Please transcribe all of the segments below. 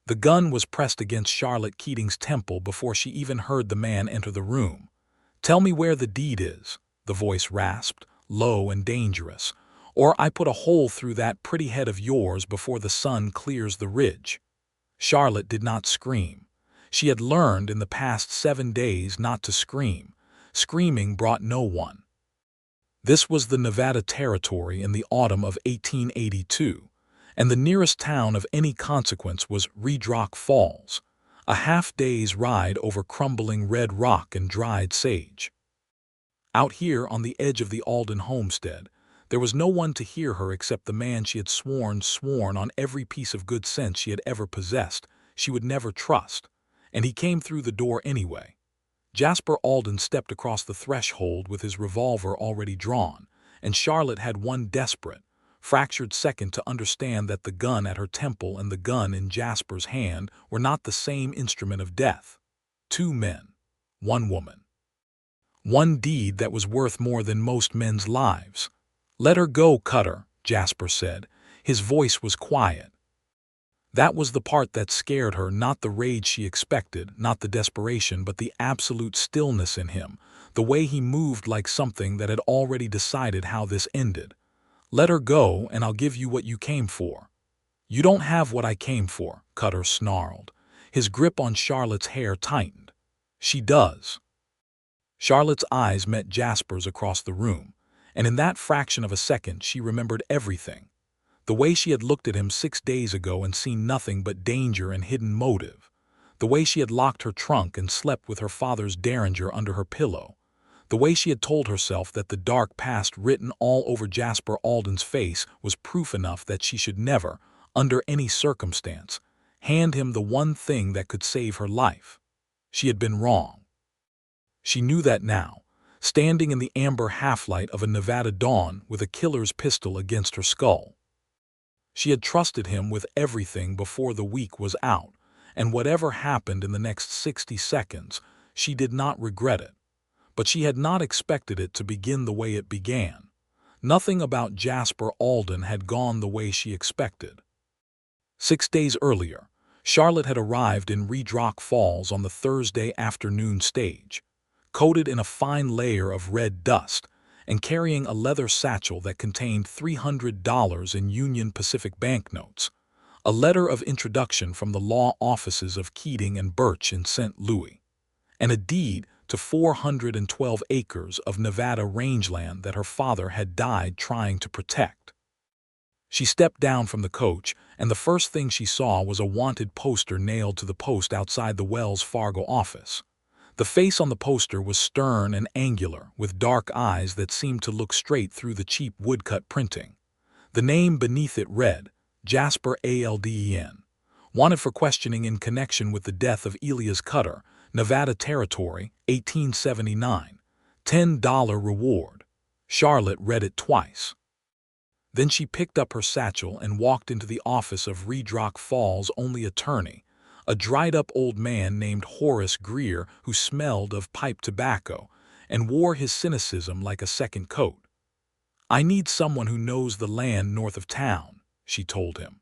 The gun was pressed against Charlotte Keating's temple before she even heard the man enter the room. "Tell me where the deed is," the voice rasped, low and dangerous, "or I put a hole through that pretty head of yours before the sun clears the ridge." Charlotte did not scream. She had learned in the past 7 days not to scream. Screaming brought no one. This was the Nevada Territory in the autumn of 1882, and the nearest town of any consequence was Redrock Falls, a half-day's ride over crumbling red rock and dried sage. Out here on the edge of the Alden homestead, there was no one to hear her except the man she had sworn on every piece of good sense she had ever possessed she would never trust, and he came through the door anyway. Jasper Alden stepped across the threshold with his revolver already drawn, and Charlotte had one desperate, fractured second to understand that the gun at her temple and the gun in Jasper's hand were not the same instrument of death. 2 men, 1 woman. One deed that was worth more than most men's lives. "Let her go, Cutter," Jasper said. His voice was quiet. That was the part that scared her, not the rage she expected, not the desperation, but the absolute stillness in him, the way he moved like something that had already decided how this ended. "Let her go, and I'll give you what you came for." "You don't have what I came for," Cutter snarled. His grip on Charlotte's hair tightened. "She does." Charlotte's eyes met Jasper's across the room, and in that fraction of a second she remembered everything. The way she had looked at him 6 days ago and seen nothing but danger and hidden motive. The way she had locked her trunk and slept with her father's derringer under her pillow. The way she had told herself that the dark past written all over Jasper Alden's face was proof enough that she should never, under any circumstance, hand him the one thing that could save her life. She had been wrong. She knew that now, standing in the amber half-light of a Nevada dawn with a killer's pistol against her skull. She had trusted him with everything before the week was out, and whatever happened in the next 60 seconds, she did not regret it. But she had not expected it to begin the way it began. Nothing about Jasper Alden had gone the way she expected. 6 days earlier, Charlotte had arrived in Redrock Falls on the Thursday afternoon stage, coated in a fine layer of red dust, and carrying a leather satchel that contained $300 in Union Pacific banknotes, a letter of introduction from the law offices of Keating and Birch in St. Louis, and a deed to 412 acres of Nevada rangeland that her father had died trying to protect. She stepped down from the coach, and the first thing she saw was a wanted poster nailed to the post outside the Wells Fargo office. The face on the poster was stern and angular, with dark eyes that seemed to look straight through the cheap woodcut printing. The name beneath it read, Jasper Alden, wanted for questioning in connection with the death of Elias Cutter, Nevada Territory, 1879. $10 reward. Charlotte read it twice. Then she picked up her satchel and walked into the office of Redrock Falls' only attorney, a dried-up old man named Horace Greer who smelled of pipe tobacco and wore his cynicism like a second coat. "I need someone who knows the land north of town," she told him.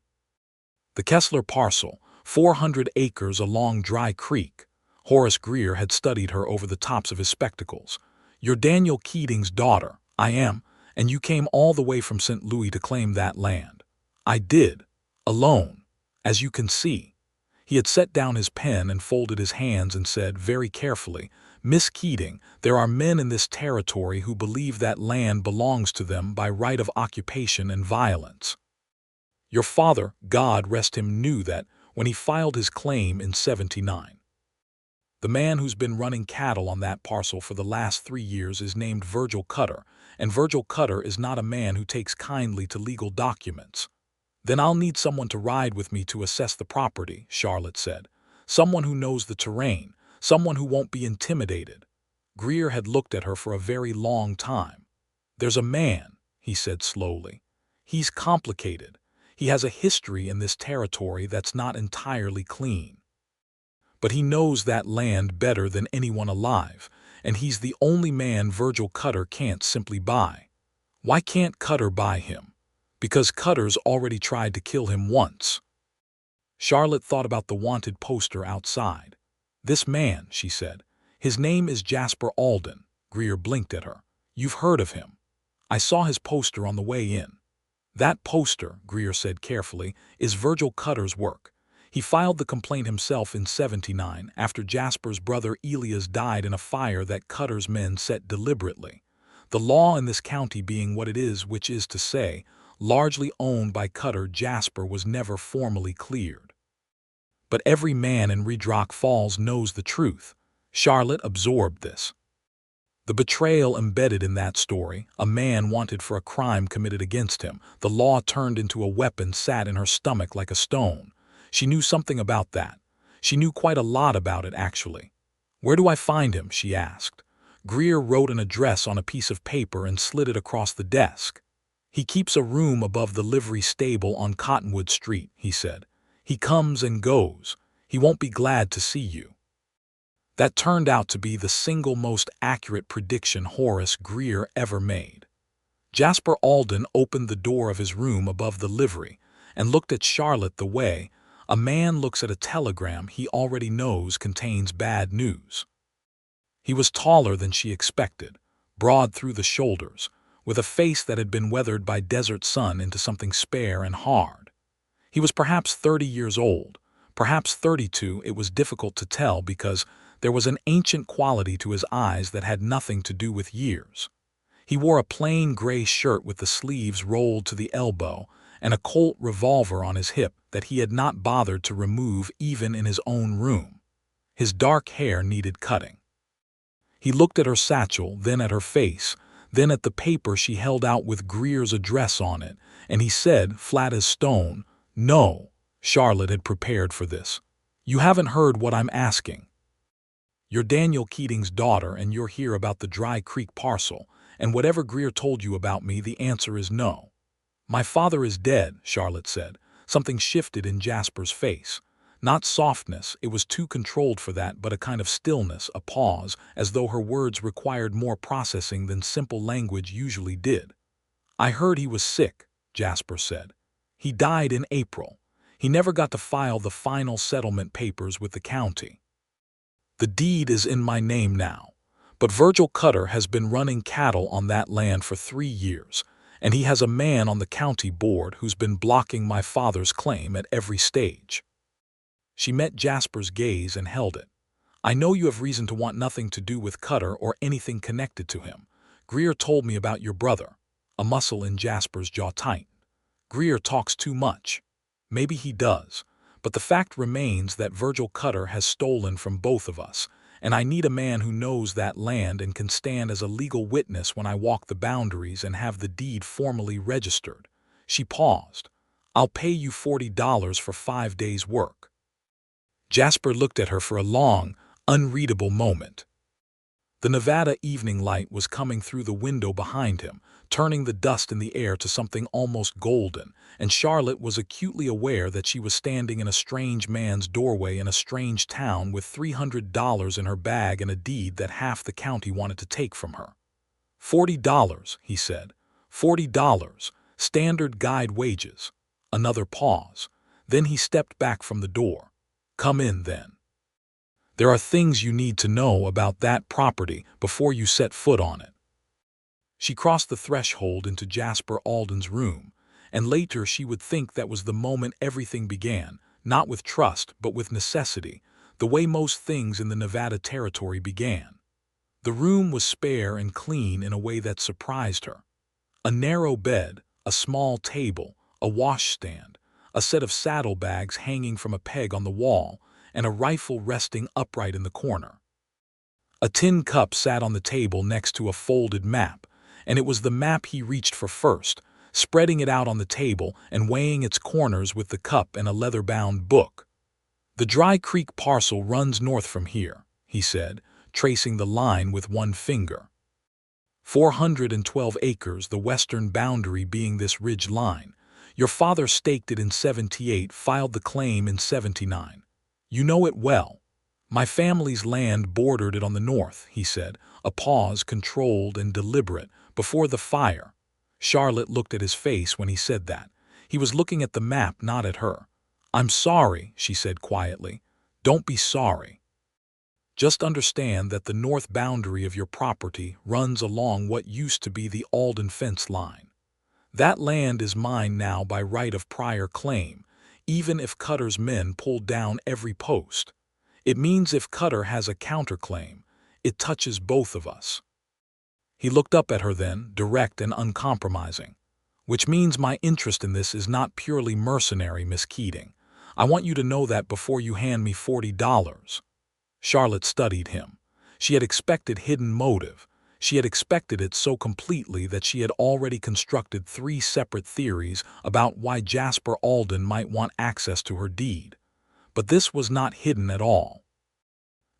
The Kessler parcel, 400 acres along Dry Creek. Horace Greer had studied her over the tops of his spectacles. "You're Daniel Keating's daughter." "I am, and you came all the way from St. Louis to claim that land." "I did. Alone, as you can see." He had set down his pen and folded his hands and said very carefully, "Miss Keating, there are men in this territory who believe that land belongs to them by right of occupation and violence. Your father, God rest him, knew that when he filed his claim in '79. The man who's been running cattle on that parcel for the last 3 years is named Virgil Cutter, and Virgil Cutter is not a man who takes kindly to legal documents." "Then I'll need someone to ride with me to assess the property," Charlotte said. "Someone who knows the terrain, someone who won't be intimidated." Greer had looked at her for a very long time. "There's a man," he said slowly. "He's complicated. He has a history in this territory that's not entirely clean. But he knows that land better than anyone alive, and he's the only man Virgil Cutter can't simply buy." "Why can't Cutter buy him?" "Because Cutter's already tried to kill him once." Charlotte thought about the wanted poster outside. "This man," she said. "His name is Jasper Alden." Greer blinked at her. "You've heard of him." "I saw his poster on the way in." "That poster," Greer said carefully, "is Virgil Cutter's work. He filed the complaint himself in '79 after Jasper's brother Elias died in a fire that Cutter's men set deliberately. The law in this county being what it is, which is to say, largely owned by Cutter, Jasper was never formally cleared. But every man in Redrock Falls knows the truth." Charlotte absorbed this. The betrayal embedded in that story, a man wanted for a crime committed against him, the law turned into a weapon, sat in her stomach like a stone. She knew something about that. She knew quite a lot about it, actually. "Where do I find him?" she asked. Greer wrote an address on a piece of paper and slid it across the desk. "He keeps a room above the livery stable on Cottonwood Street," he said. "He comes and goes. He won't be glad to see you." That turned out to be the single most accurate prediction Horace Greer ever made. Jasper Alden opened the door of his room above the livery and looked at Charlotte the way a man looks at a telegram he already knows contains bad news. He was taller than she expected, broad through the shoulders, with a face that had been weathered by desert sun into something spare and hard. He was perhaps 30 years old, perhaps 32, it was difficult to tell because there was an ancient quality to his eyes that had nothing to do with years. He wore a plain gray shirt with the sleeves rolled to the elbow and a Colt revolver on his hip that he had not bothered to remove even in his own room. His dark hair needed cutting. He looked at her satchel, then at her face, then at the paper she held out with Greer's address on it, and he said, flat as stone, "No." Charlotte had prepared for this. "You haven't heard what I'm asking. You're Daniel Keating's daughter, and you're here about the Dry Creek parcel, and whatever Greer told you about me, the answer is no." "My father is dead," Charlotte said. Something shifted in Jasper's face. Not softness, it was too controlled for that, but a kind of stillness, a pause, as though her words required more processing than simple language usually did. "I heard he was sick," Jasper said. "He died in April. He never got to file the final settlement papers with the county. The deed is in my name now, but Virgil Cutter has been running cattle on that land for 3 years, and he has a man on the county board who's been blocking my father's claim at every stage." She met Jasper's gaze and held it. "I know you have reason to want nothing to do with Cutter or anything connected to him. Greer told me about your brother." A muscle in Jasper's jaw tightened. "Greer talks too much." "Maybe he does, but the fact remains that Virgil Cutter has stolen from both of us, and I need a man who knows that land and can stand as a legal witness when I walk the boundaries and have the deed formally registered." She paused. "I'll pay you $40 for 5 days' work." Jasper looked at her for a long, unreadable moment. The Nevada evening light was coming through the window behind him, turning the dust in the air to something almost golden, and Charlotte was acutely aware that she was standing in a strange man's doorway in a strange town with $300 in her bag and a deed that half the county wanted to take from her. $40, he said. $40, standard guide wages. Another pause. Then he stepped back from the door. "Come in, then. There are things you need to know about that property before you set foot on it." She crossed the threshold into Jasper Alden's room, and later she would think that was the moment everything began, not with trust but with necessity, the way most things in the Nevada territory began. The room was spare and clean in a way that surprised her. A narrow bed, a small table, a washstand, a set of saddlebags hanging from a peg on the wall, and a rifle resting upright in the corner. A tin cup sat on the table next to a folded map, and it was the map he reached for first, spreading it out on the table and weighing its corners with the cup and a leather-bound book. "The Dry Creek parcel runs north from here," he said, tracing the line with one finger. 412 acres, the western boundary being this ridge line. Your father staked it in '78, filed the claim in '79. You know it well. My family's land bordered it on the north," he said, a pause controlled and deliberate, "before the fire." Charlotte looked at his face when he said that. He was looking at the map, not at her. "I'm sorry," she said quietly. "Don't be sorry. Just understand that the north boundary of your property runs along what used to be the Alden fence line. That land is mine now by right of prior claim, even if Cutter's men pulled down every post. It means if Cutter has a counterclaim, it touches both of us." He looked up at her then, direct and uncompromising. "Which means my interest in this is not purely mercenary, Miss Keating. I want you to know that before you hand me $40. Charlotte studied him. She had expected hidden motive. She had expected it so completely that she had already constructed 3 separate theories about why Jasper Alden might want access to her deed. But this was not hidden at all.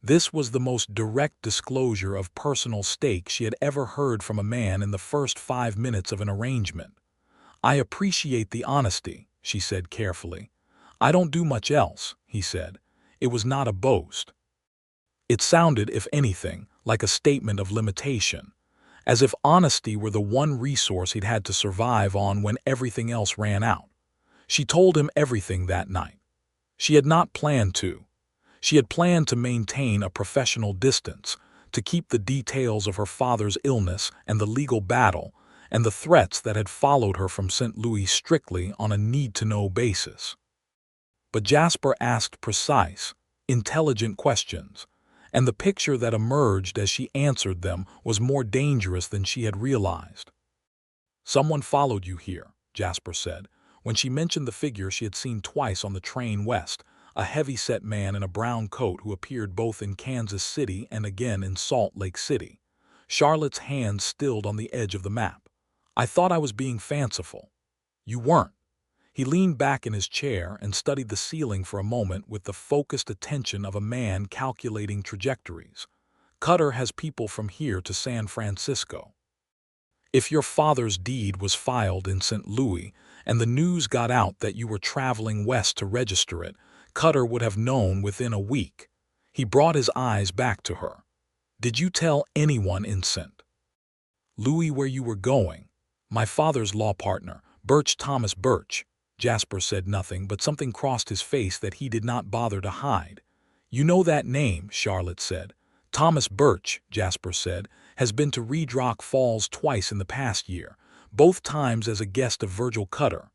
This was the most direct disclosure of personal stake she had ever heard from a man in the first 5 minutes of an arrangement. "I appreciate the honesty," she said carefully. "I don't do much else," he said. It was not a boast. It sounded, if anything, like a statement of limitation, as if honesty were the one resource he'd had to survive on when everything else ran out. She told him everything that night. She had not planned to. She had planned to maintain a professional distance, to keep the details of her father's illness and the legal battle and the threats that had followed her from St. Louis strictly on a need-to-know basis. But Jasper asked precise, intelligent questions, and the picture that emerged as she answered them was more dangerous than she had realized. "Someone followed you here," Jasper said, when she mentioned the figure she had seen twice on the train west, a heavy-set man in a brown coat who appeared both in Kansas City and again in Salt Lake City. Charlotte's hand stilled on the edge of the map. "I thought I was being fanciful." "You weren't." He leaned back in his chair and studied the ceiling for a moment with the focused attention of a man calculating trajectories. "Cutter has people from here to San Francisco. If your father's deed was filed in St. Louis and the news got out that you were traveling west to register it, Cutter would have known within a week." He brought his eyes back to her. "Did you tell anyone in St. Louis where you were going?" "My father's law partner, Thomas Birch." Jasper said nothing, but something crossed his face that he did not bother to hide. "You know that name," Charlotte said. "Thomas Birch," Jasper said, "has been to Redrock Falls twice in the past year, both times as a guest of Virgil Cutter."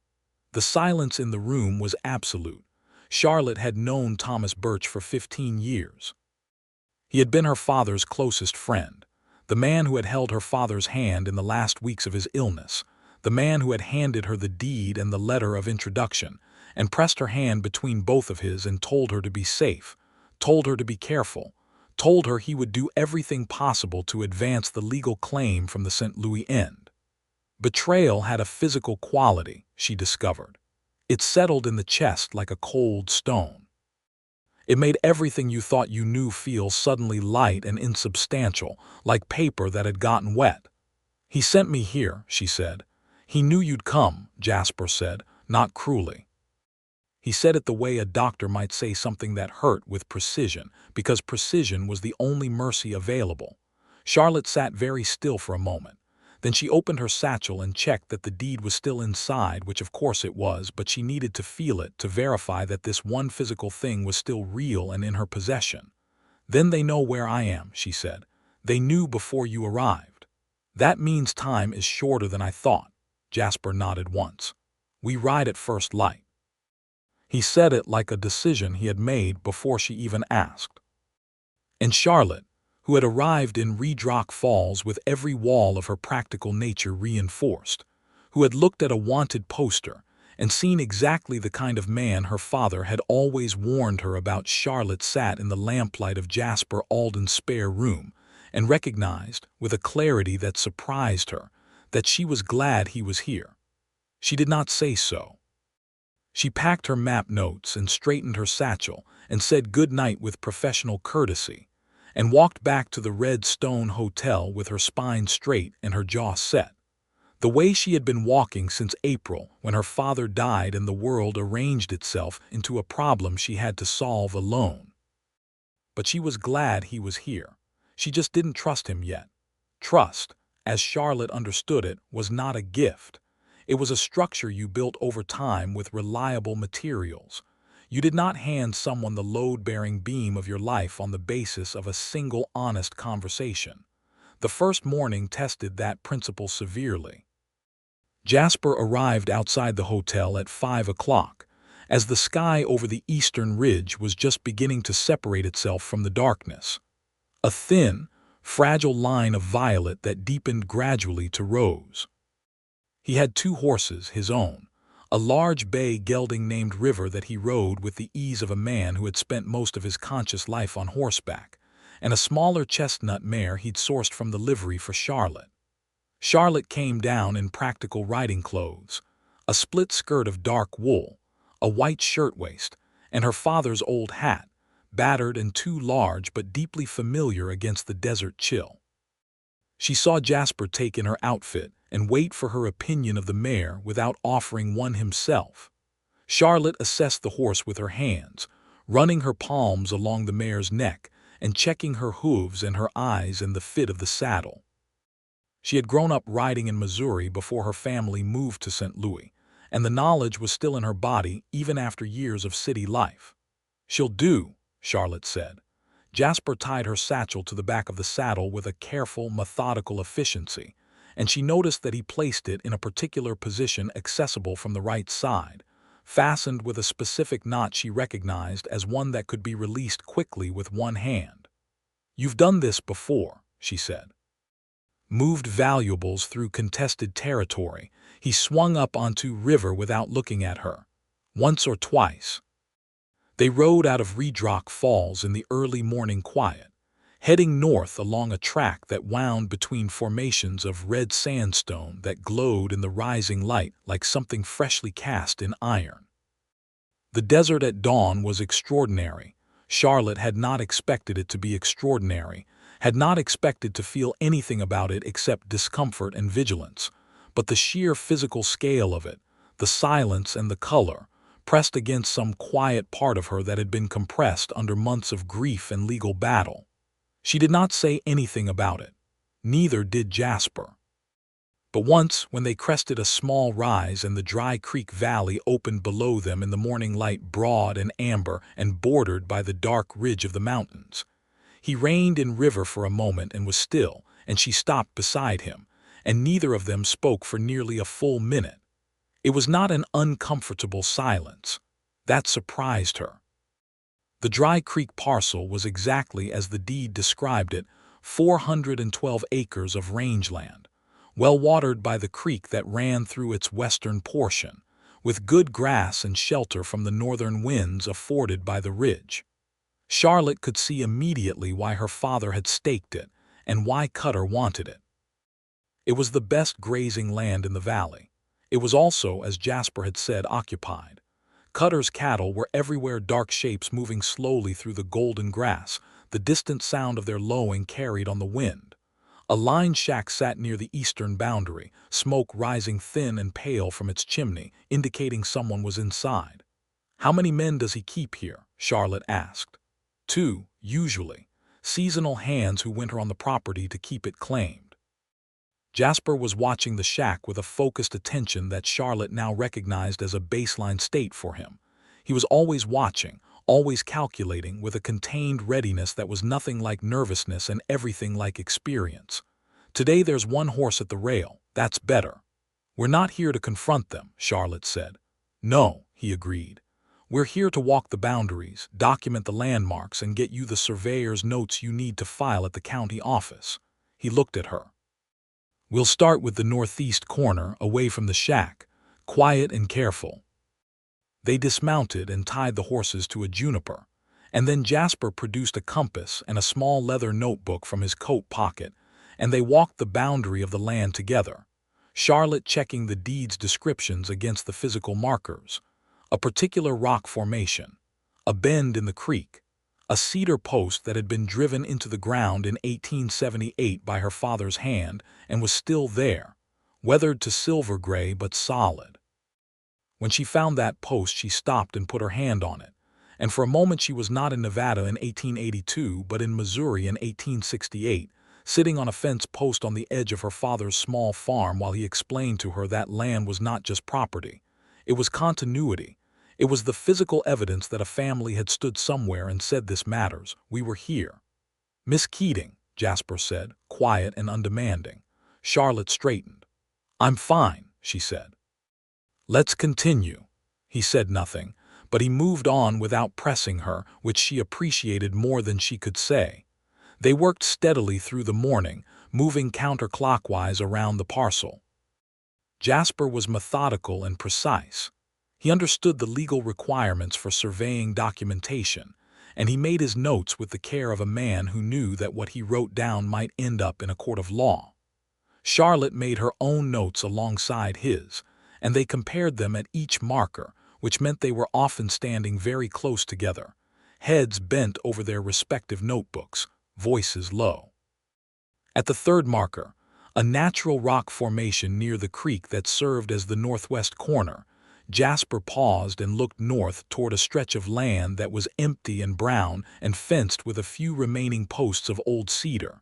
The silence in the room was absolute. Charlotte had known Thomas Birch for 15 years. He had been her father's closest friend, the man who had held her father's hand in the last weeks of his illness, the man who had handed her the deed and the letter of introduction, and pressed her hand between both of his and told her to be safe, told her to be careful, told her he would do everything possible to advance the legal claim from the St. Louis end. Betrayal had a physical quality, she discovered. It settled in the chest like a cold stone. It made everything you thought you knew feel suddenly light and insubstantial, like paper that had gotten wet. "He sent me here," she said. "He knew you'd come," Jasper said, not cruelly. He said it the way a doctor might say something that hurt with precision, because precision was the only mercy available. Charlotte sat very still for a moment. Then she opened her satchel and checked that the deed was still inside, which of course it was, but she needed to feel it to verify that this one physical thing was still real and in her possession. "Then they know where I am," she said. "They knew before you arrived." "That means time is shorter than I thought." Jasper nodded once. "We ride at first light." He said it like a decision he had made before she even asked. And Charlotte, who had arrived in Redrock Falls with every wall of her practical nature reinforced, who had looked at a wanted poster and seen exactly the kind of man her father had always warned her about, Charlotte sat in the lamplight of Jasper Alden's spare room and recognized, with a clarity that surprised her, that she was glad he was here. She did not say so. She packed her map notes and straightened her satchel and said good night with professional courtesy, and walked back to the Red Stone Hotel with her spine straight and her jaw set, the way she had been walking since April when her father died and the world arranged itself into a problem she had to solve alone. But she was glad he was here. She just didn't trust him yet. Trust, as Charlotte understood it, was not a gift. It was a structure you built over time with reliable materials. You did not hand someone the load-bearing beam of your life on the basis of a single honest conversation. The first morning tested that principle severely. Jasper arrived outside the hotel at 5 o'clock, as the sky over the eastern ridge was just beginning to separate itself from the darkness. A thin, fragile line of violet that deepened gradually to rose. He had 2 horses, his own, a large bay gelding named River that he rode with the ease of a man who had spent most of his conscious life on horseback, and a smaller chestnut mare he'd sourced from the livery for Charlotte. Charlotte came down in practical riding clothes, a split skirt of dark wool, a white shirtwaist, and her father's old hat, battered and too large but deeply familiar against the desert chill. She saw Jasper take in her outfit and wait for her opinion of the mare without offering one himself. Charlotte assessed the horse with her hands, running her palms along the mare's neck and checking her hooves and her eyes and the fit of the saddle. She had grown up riding in Missouri before her family moved to St. Louis, and the knowledge was still in her body even after years of city life. "She'll do," Charlotte said. Jasper tied her satchel to the back of the saddle with a careful, methodical efficiency, and she noticed that he placed it in a particular position accessible from the right side, fastened with a specific knot she recognized as one that could be released quickly with one hand. "You've done this before," she said. Moved valuables through contested territory, he swung up onto River without looking at her. Once or twice. They rode out of Redrock Falls in the early morning quiet, heading north along a track that wound between formations of red sandstone that glowed in the rising light like something freshly cast in iron. The desert at dawn was extraordinary. Charlotte had not expected it to be extraordinary, had not expected to feel anything about it except discomfort and vigilance, but the sheer physical scale of it, the silence and the color, pressed against some quiet part of her that had been compressed under months of grief and legal battle. She did not say anything about it. Neither did Jasper. But once, when they crested a small rise and the dry creek valley opened below them in the morning light, broad and amber and bordered by the dark ridge of the mountains, he reined in River for a moment and was still, and she stopped beside him, and neither of them spoke for nearly a full minute. It was not an uncomfortable silence. That surprised her. The Dry Creek parcel was exactly as the deed described it, 412 acres of rangeland, well watered by the creek that ran through its western portion, with good grass and shelter from the northern winds afforded by the ridge. Charlotte could see immediately why her father had staked it and why Cutter wanted it. It was the best grazing land in the valley. It was also, as Jasper had said, occupied. Cutter's cattle were everywhere, dark shapes moving slowly through the golden grass, the distant sound of their lowing carried on the wind. A lined shack sat near the eastern boundary, smoke rising thin and pale from its chimney, indicating someone was inside. "How many men does he keep here?" Charlotte asked. "2, usually. Seasonal hands who winter on the property to keep it claimed." Jasper was watching the shack with a focused attention that Charlotte now recognized as a baseline state for him. He was always watching, always calculating, with a contained readiness that was nothing like nervousness and everything like experience. "Today there's one horse at the rail. That's better." "We're not here to confront them," Charlotte said. "No," he agreed. "We're here to walk the boundaries, document the landmarks, and get you the surveyor's notes you need to file at the county office." He looked at her. "We'll start with the northeast corner, away from the shack, quiet and careful." They dismounted and tied the horses to a juniper, and then Jasper produced a compass and a small leather notebook from his coat pocket, and they walked the boundary of the land together, Charlotte checking the deed's descriptions against the physical markers. A particular rock formation, a bend in the creek, a cedar post that had been driven into the ground in 1878 by her father's hand and was still there, weathered to silver gray but solid. When she found that post, she stopped and put her hand on it, and for a moment she was not in Nevada in 1882 but in Missouri in 1868, sitting on a fence post on the edge of her father's small farm while he explained to her that land was not just property. It was continuity. It was the physical evidence that a family had stood somewhere and said, "This matters. We were here." "Miss Keating," Jasper said, quiet and undemanding. Charlotte straightened. "I'm fine," she said. "Let's continue." He said nothing, but he moved on without pressing her, which she appreciated more than she could say. They worked steadily through the morning, moving counterclockwise around the parcel. Jasper was methodical and precise. He understood the legal requirements for surveying documentation, and he made his notes with the care of a man who knew that what he wrote down might end up in a court of law. Charlotte made her own notes alongside his, and they compared them at each marker, which meant they were often standing very close together, heads bent over their respective notebooks, voices low. At the third marker, a natural rock formation near the creek that served as the northwest corner, Jasper paused and looked north toward a stretch of land that was empty and brown and fenced with a few remaining posts of old cedar.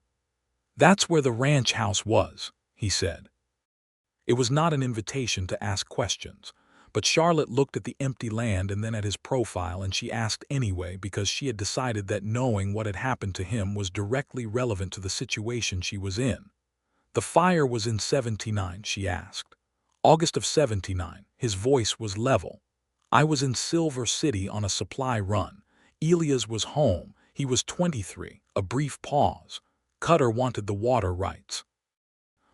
"That's where the ranch house was," he said. It was not an invitation to ask questions, but Charlotte looked at the empty land and then at his profile, and she asked anyway because she had decided that knowing what had happened to him was directly relevant to the situation she was in. "The fire was in '79, she asked. "August of '79, his voice was level. "I was in Silver City on a supply run. Elias was home. He was 23, a brief pause. Cutter wanted the water rights.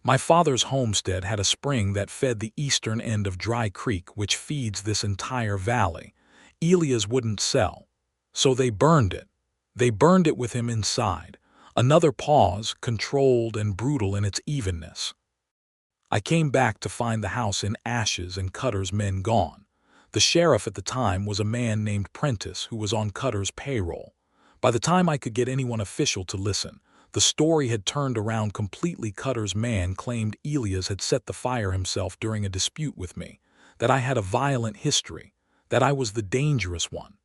My father's homestead had a spring that fed the eastern end of Dry Creek, which feeds this entire valley. Elias wouldn't sell, so they burned it. They burned it with him inside." Another pause, controlled and brutal in its evenness. "I came back to find the house in ashes and Cutter's men gone. The sheriff at the time was a man named Prentice who was on Cutter's payroll. By the time I could get anyone official to listen, the story had turned around completely. Cutter's man claimed Elias had set the fire himself during a dispute with me, that I had a violent history, that I was the dangerous one.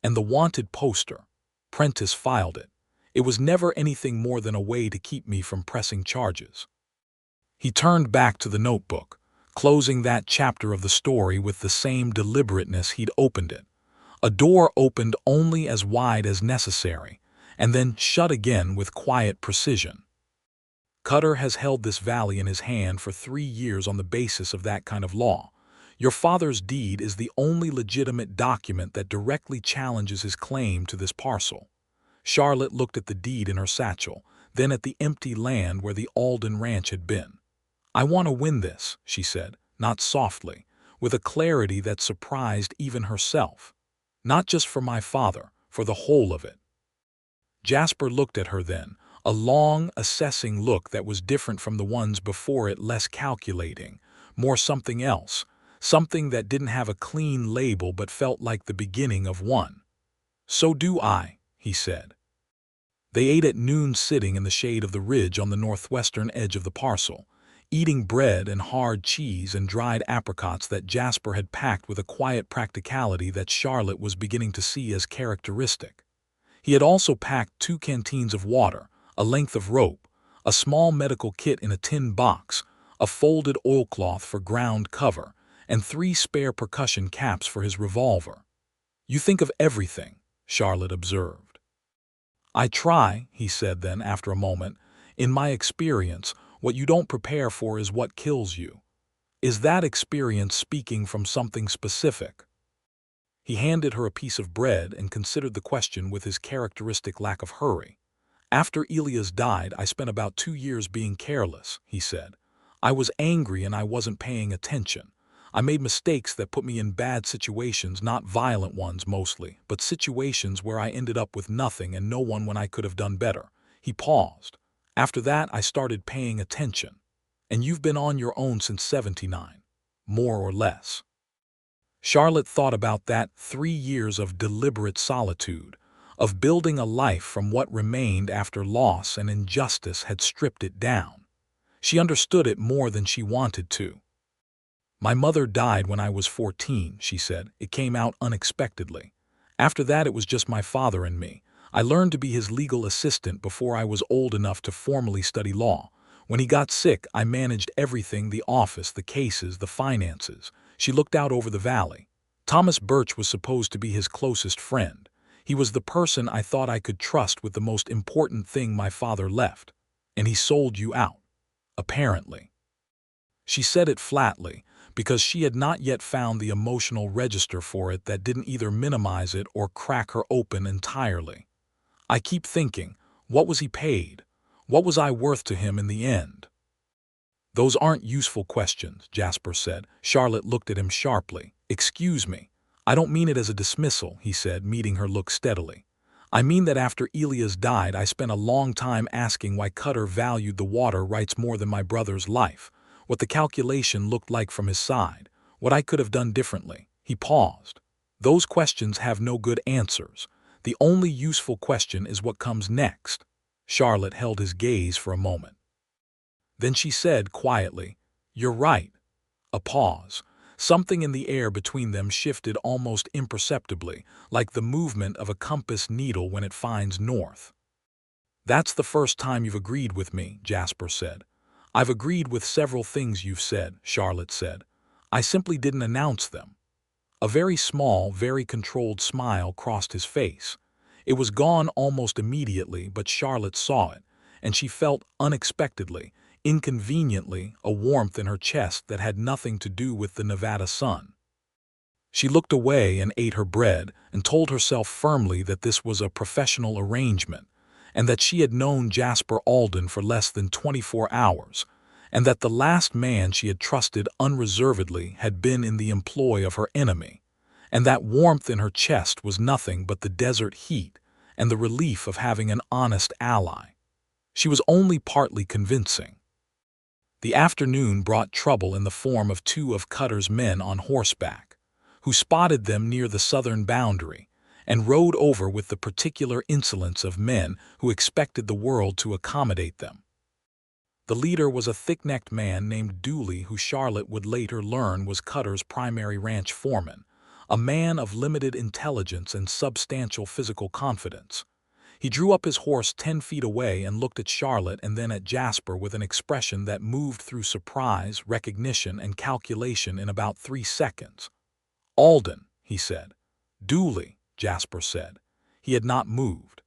And the wanted poster. Prentice filed it. It was never anything more than a way to keep me from pressing charges." He turned back to the notebook, closing that chapter of the story with the same deliberateness he'd opened it. A door opened only as wide as necessary, and then shut again with quiet precision. "Cutter has held this valley in his hand for 3 years on the basis of that kind of law. Your father's deed is the only legitimate document that directly challenges his claim to this parcel." Charlotte looked at the deed in her satchel, then at the empty land where the Alden ranch had been. "I want to win this," she said, not softly, with a clarity that surprised even herself. "Not just for my father, for the whole of it." Jasper looked at her then, a long, assessing look that was different from the ones before it, less calculating, more something else, something that didn't have a clean label but felt like the beginning of one. "So do I," he said. They ate at noon sitting in the shade of the ridge on the northwestern edge of the parcel, eating bread and hard cheese and dried apricots that Jasper had packed with a quiet practicality that Charlotte was beginning to see as characteristic. He had also packed 2 canteens of water, a length of rope, a small medical kit in a tin box, a folded oilcloth for ground cover, and 3 spare percussion caps for his revolver. "You think of everything," Charlotte observed. "I try," he said then after a moment. "In my experience, what you don't prepare for is what kills you." "Is that experience speaking from something specific?" He handed her a piece of bread and considered the question with his characteristic lack of hurry. "After Elias died, I spent about 2 years being careless," he said. "I was angry and I wasn't paying attention. I made mistakes that put me in bad situations, not violent ones mostly, but situations where I ended up with nothing and no one when I could have done better." He paused. "After that, I started paying attention. And you've been on your own since '79, more or less." Charlotte thought about that 3 years of deliberate solitude, of building a life from what remained after loss and injustice had stripped it down. She understood it more than she wanted to. "My mother died when I was 14, she said. "It came out unexpectedly. After that, it was just my father and me. I learned to be his legal assistant before I was old enough to formally study law. When he got sick, I managed everything, the office, the cases, the finances." She looked out over the valley. Thomas Birch was supposed to be his closest friend. He was the person I thought I could trust with the most important thing my father left. And he sold you out. Apparently. She said it flatly, because she had not yet found the emotional register for it that didn't either minimize it or crack her open entirely. I keep thinking, what was he paid? What was I worth to him in the end? Those aren't useful questions, Jasper said. Charlotte looked at him sharply. Excuse me. I don't mean it as a dismissal, he said, meeting her look steadily. I mean that after Elias died, I spent a long time asking why Cutter valued the water rights more than my brother's life, what the calculation looked like from his side, what I could have done differently. He paused. Those questions have no good answers. The only useful question is what comes next. Charlotte held his gaze for a moment. Then she said quietly, "You're right." A pause. Something in the air between them shifted almost imperceptibly, like the movement of a compass needle when it finds north. "That's the first time you've agreed with me," Jasper said. "I've agreed with several things you've said," Charlotte said. "I simply didn't announce them." A very small, very controlled smile crossed his face. It was gone almost immediately, but Charlotte saw it, and she felt unexpectedly, inconveniently, a warmth in her chest that had nothing to do with the Nevada sun. She looked away and ate her bread and told herself firmly that this was a professional arrangement, and that she had known Jasper Alden for less than 24 hours, and that the last man she had trusted unreservedly had been in the employ of her enemy, and that warmth in her chest was nothing but the desert heat and the relief of having an honest ally. She was only partly convincing. The afternoon brought trouble in the form of two of Cutter's men on horseback, who spotted them near the southern boundary and rode over with the particular insolence of men who expected the world to accommodate them. The leader was a thick-necked man named Dooley, who Charlotte would later learn was Cutter's primary ranch foreman, a man of limited intelligence and substantial physical confidence. He drew up his horse 10 feet away and looked at Charlotte and then at Jasper with an expression that moved through surprise, recognition, and calculation in about 3 seconds. "Alden," he said. "Dooley," Jasper said. He had not moved.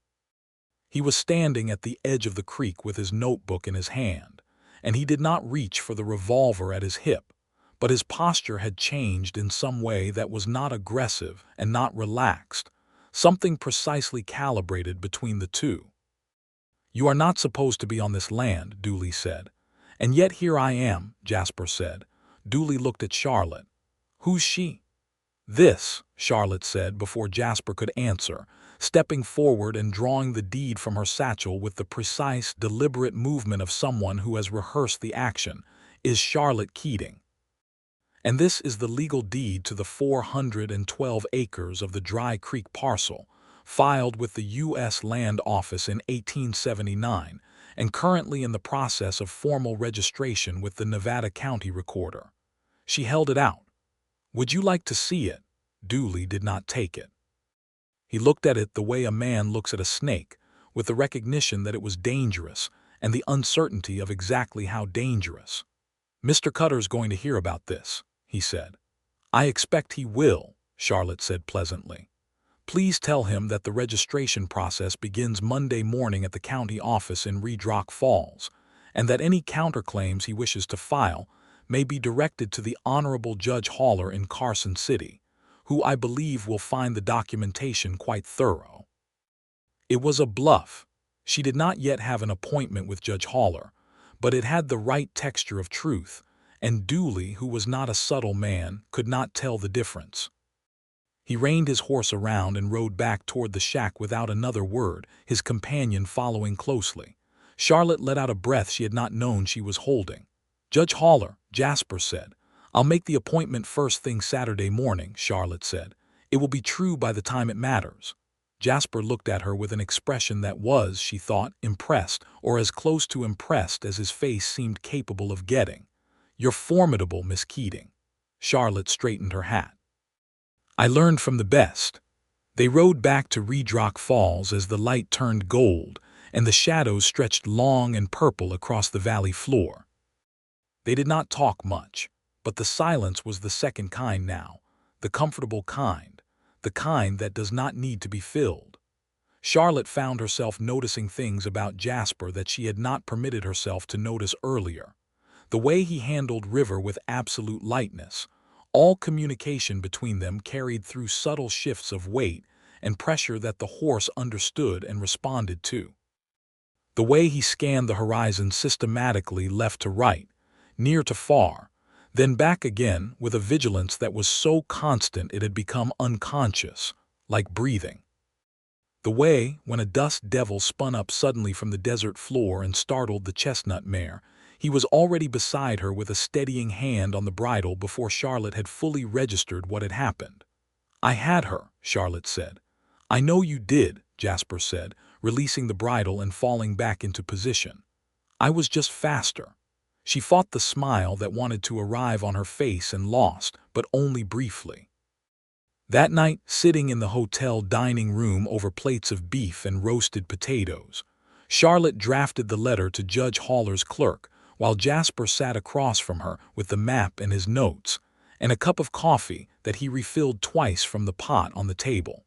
He was standing at the edge of the creek with his notebook in his hand, and he did not reach for the revolver at his hip, but his posture had changed in some way that was not aggressive and not relaxed, something precisely calibrated between the two. "You are not supposed to be on this land," Dooley said. "And yet here I am," Jasper said. Dooley looked at Charlotte. "Who's she?" "This," Charlotte said before Jasper could answer, stepping forward and drawing the deed from her satchel with the precise, deliberate movement of someone who has rehearsed the action, "is Charlotte Keating. And this is the legal deed to the 412 acres of the Dry Creek parcel, filed with the U.S. Land Office in 1879 and currently in the process of formal registration with the Nevada County Recorder." She held it out. "Would you like to see it?" Dooley did not take it. He looked at it the way a man looks at a snake, with the recognition that it was dangerous and the uncertainty of exactly how dangerous. "Mr. Cutter's going to hear about this," he said. "I expect he will," Charlotte said pleasantly. "Please tell him that the registration process begins Monday morning at the county office in Redrock Falls, and that any counterclaims he wishes to file may be directed to the Honorable Judge Haller in Carson City, who I believe will find the documentation quite thorough." It was a bluff. She did not yet have an appointment with Judge Haller, but it had the right texture of truth, and Dooley, who was not a subtle man, could not tell the difference. He reined his horse around and rode back toward the shack without another word, his companion following closely. Charlotte let out a breath she had not known she was holding. "Judge Haller," Jasper said. "I'll make the appointment first thing Saturday morning," Charlotte said. "It will be true by the time it matters." Jasper looked at her with an expression that was, she thought, impressed, or as close to impressed as his face seemed capable of getting. "You're formidable, Miss Keating." Charlotte straightened her hat. "I learned from the best." They rode back to Redrock Falls as the light turned gold and the shadows stretched long and purple across the valley floor. They did not talk much, but the silence was the second kind now, the comfortable kind, the kind that does not need to be filled. Charlotte found herself noticing things about Jasper that she had not permitted herself to notice earlier. The way he handled River with absolute lightness. All communication between them carried through subtle shifts of weight and pressure that the horse understood and responded to. The way he scanned the horizon systematically left to right, near to far, then back again with a vigilance that was so constant it had become unconscious, like breathing. The way, when a dust devil spun up suddenly from the desert floor and startled the chestnut mare, he was already beside her with a steadying hand on the bridle before Charlotte had fully registered what had happened. "I had her," Charlotte said. "I know you did," Jasper said, releasing the bridle and falling back into position. "I was just faster." She fought the smile that wanted to arrive on her face and lost, but only briefly. That night, sitting in the hotel dining room over plates of beef and roasted potatoes, Charlotte drafted the letter to Judge Haller's clerk, while Jasper sat across from her with the map and his notes, and a cup of coffee that he refilled twice from the pot on the table.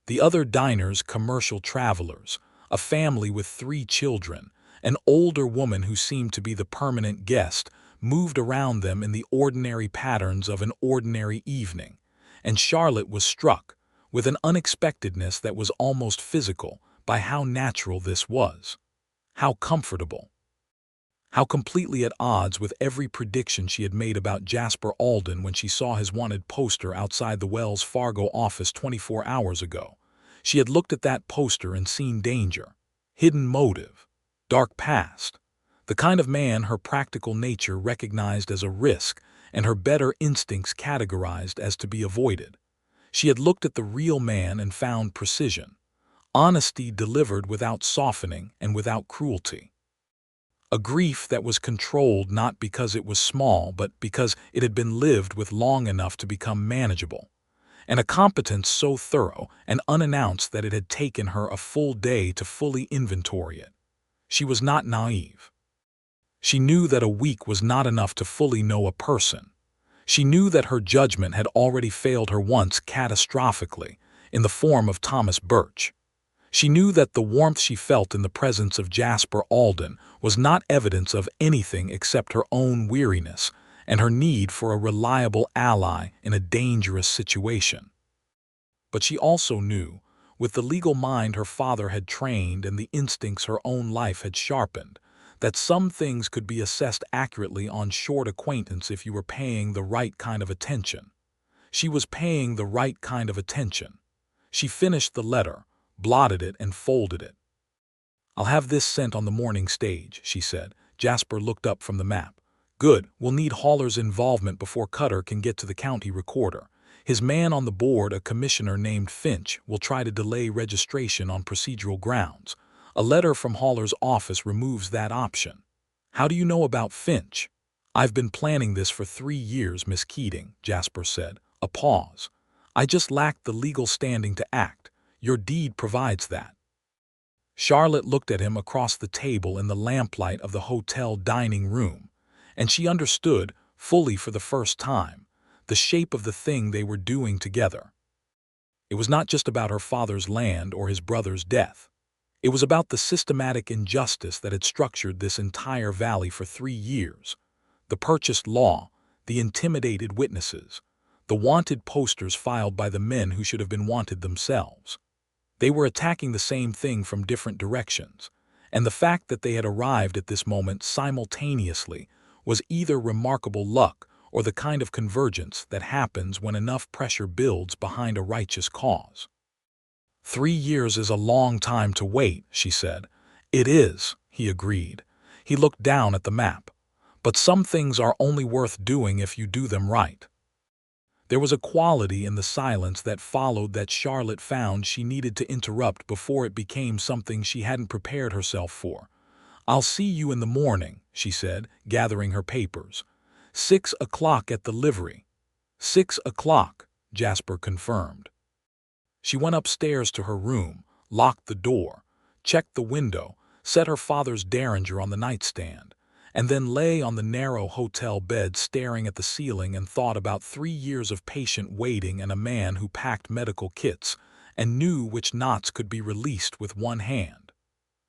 The other diners, commercial travelers, a family with 3 children, an older woman who seemed to be the permanent guest, moved around them in the ordinary patterns of an ordinary evening, and Charlotte was struck, with an unexpectedness that was almost physical, by how natural this was. How comfortable. How completely at odds with every prediction she had made about Jasper Alden when she saw his wanted poster outside the Wells Fargo office 24 hours ago. She had looked at that poster and seen danger, hidden motive, dark past, the kind of man her practical nature recognized as a risk and her better instincts categorized as to be avoided. She had looked at the real man and found precision, honesty delivered without softening and without cruelty. A grief that was controlled not because it was small, but because it had been lived with long enough to become manageable. And a competence so thorough and unannounced that it had taken her a full day to fully inventory it. She was not naive. She knew that a week was not enough to fully know a person. She knew that her judgment had already failed her once catastrophically, in the form of Thomas Birch. She knew that the warmth she felt in the presence of Jasper Alden was not evidence of anything except her own weariness and her need for a reliable ally in a dangerous situation. But she also knew, with the legal mind her father had trained and the instincts her own life had sharpened, that some things could be assessed accurately on short acquaintance if you were paying the right kind of attention. She was paying the right kind of attention. She finished the letter, blotted it, and folded it. "I'll have this sent on the morning stage," she said. Jasper looked up from the map. "Good. We'll need Haller's involvement before Cutter can get to the county recorder. His man on the board, a commissioner named Finch, will try to delay registration on procedural grounds. A letter from Haller's office removes that option." "How do you know about Finch?" "I've been planning this for 3 years, Miss Keating," Jasper said. A pause. "I just lacked the legal standing to act. Your deed provides that." Charlotte looked at him across the table in the lamplight of the hotel dining room, and she understood, fully for the first time, the shape of the thing they were doing together. It was not just about her father's land or his brother's death. It was about the systematic injustice that had structured this entire valley for 3 years. The purchased law, the intimidated witnesses, the wanted posters filed by the men who should have been wanted themselves. They were attacking the same thing from different directions, and the fact that they had arrived at this moment simultaneously was either remarkable luck or the kind of convergence that happens when enough pressure builds behind a righteous cause. 3 years is a long time to wait," she said. "It is," he agreed. He looked down at the map. "But some things are only worth doing if you do them right." There was a quality in the silence that followed that Charlotte found she needed to interrupt before it became something she hadn't prepared herself for. "I'll see you in the morning," she said, gathering her papers. 6 o'clock at the livery." 6 o'clock, Jasper confirmed. She went upstairs to her room, locked the door, checked the window, set her father's derringer on the nightstand, and then lay on the narrow hotel bed staring at the ceiling and thought about 3 years of patient waiting and a man who packed medical kits and knew which knots could be released with one hand.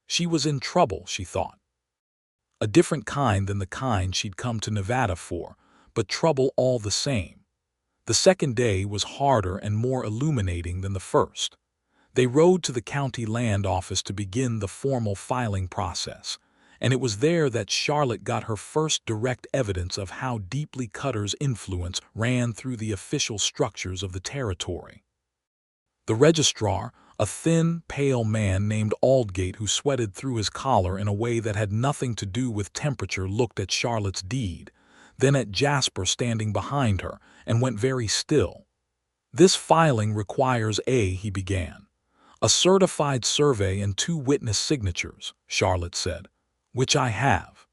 She was in trouble, she thought. A different kind than the kind she'd come to Nevada for, but trouble all the same. The second day was harder and more illuminating than the first. They rode to the county land office to begin the formal filing process, and it was there that Charlotte got her first direct evidence of how deeply Cutter's influence ran through the official structures of the territory. The registrar, a thin, pale man named Aldgate who sweated through his collar in a way that had nothing to do with temperature, looked at Charlotte's deed, then at Jasper standing behind her, and went very still. "This filing requires he began. "A certified survey and 2 witness signatures," Charlotte said, "which I have."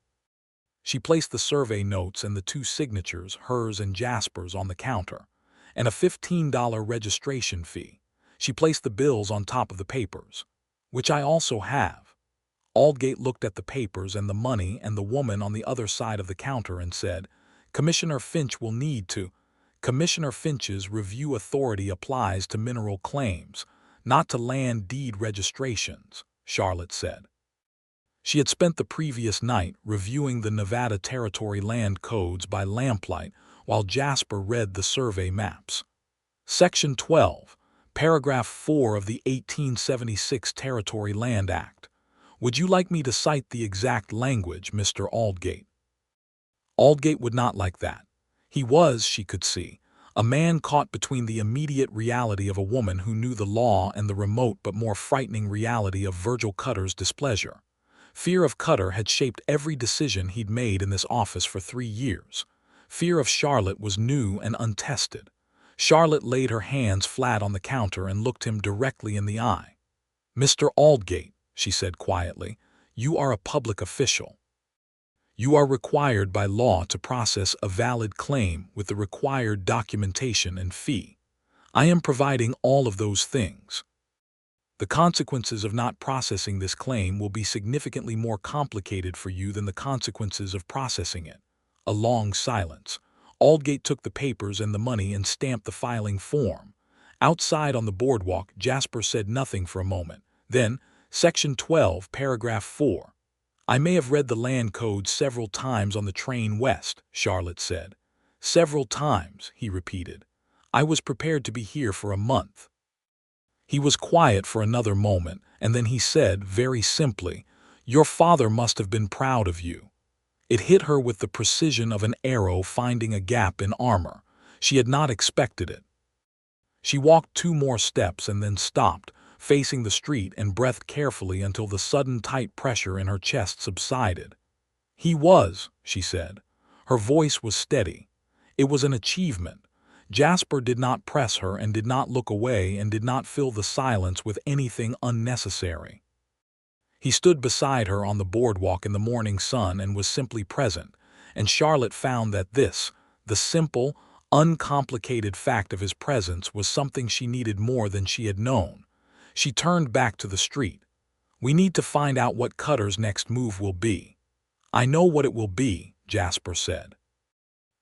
She placed the survey notes and the 2 signatures, hers and Jasper's, on the counter, and a $15 registration fee. She placed the bills on top of the papers, "which I also have." Aldgate looked at the papers and the money and the woman on the other side of the counter and said, "Commissioner Finch will need to—" "Commissioner Finch's review authority applies to mineral claims, not to land deed registrations," Charlotte said. She had spent the previous night reviewing the Nevada Territory land codes by lamplight while Jasper read the survey maps. Section 12, Paragraph 4 of the 1876 Territory Land Act. "Would you like me to cite the exact language, Mr. Aldgate?" Aldgate would not like that. He was, she could see, a man caught between the immediate reality of a woman who knew the law and the remote but more frightening reality of Virgil Cutter's displeasure. Fear of Cutter had shaped every decision he'd made in this office for 3 years. Fear of Charlotte was new and untested. Charlotte laid her hands flat on the counter and looked him directly in the eye. "Mr. Aldgate," she said quietly, "you are a public official. You are required by law to process a valid claim with the required documentation and fee. I am providing all of those things. The consequences of not processing this claim will be significantly more complicated for you than the consequences of processing it." A long silence. Aldgate took the papers and the money and stamped the filing form. Outside on the boardwalk, Jasper said nothing for a moment. Then, Section 12, Paragraph 4. "I may have read the land code several times on the train west," Charlotte said. "Several times," he repeated. "I was prepared to be here for a month." He was quiet for another moment, and then he said, very simply, "Your father must have been proud of you." It hit her with the precision of an arrow finding a gap in armor. She had not expected it. She walked 2 more steps and then stopped, facing the street, and breathed carefully until the sudden tight pressure in her chest subsided. "He was," she said. Her voice was steady. It was an achievement. Jasper did not press her and did not look away and did not fill the silence with anything unnecessary. He stood beside her on the boardwalk in the morning sun and was simply present, and Charlotte found that this, the simple, uncomplicated fact of his presence, was something she needed more than she had known. She turned back to the street. "We need to find out what Cutter's next move will be." "I know what it will be," Jasper said.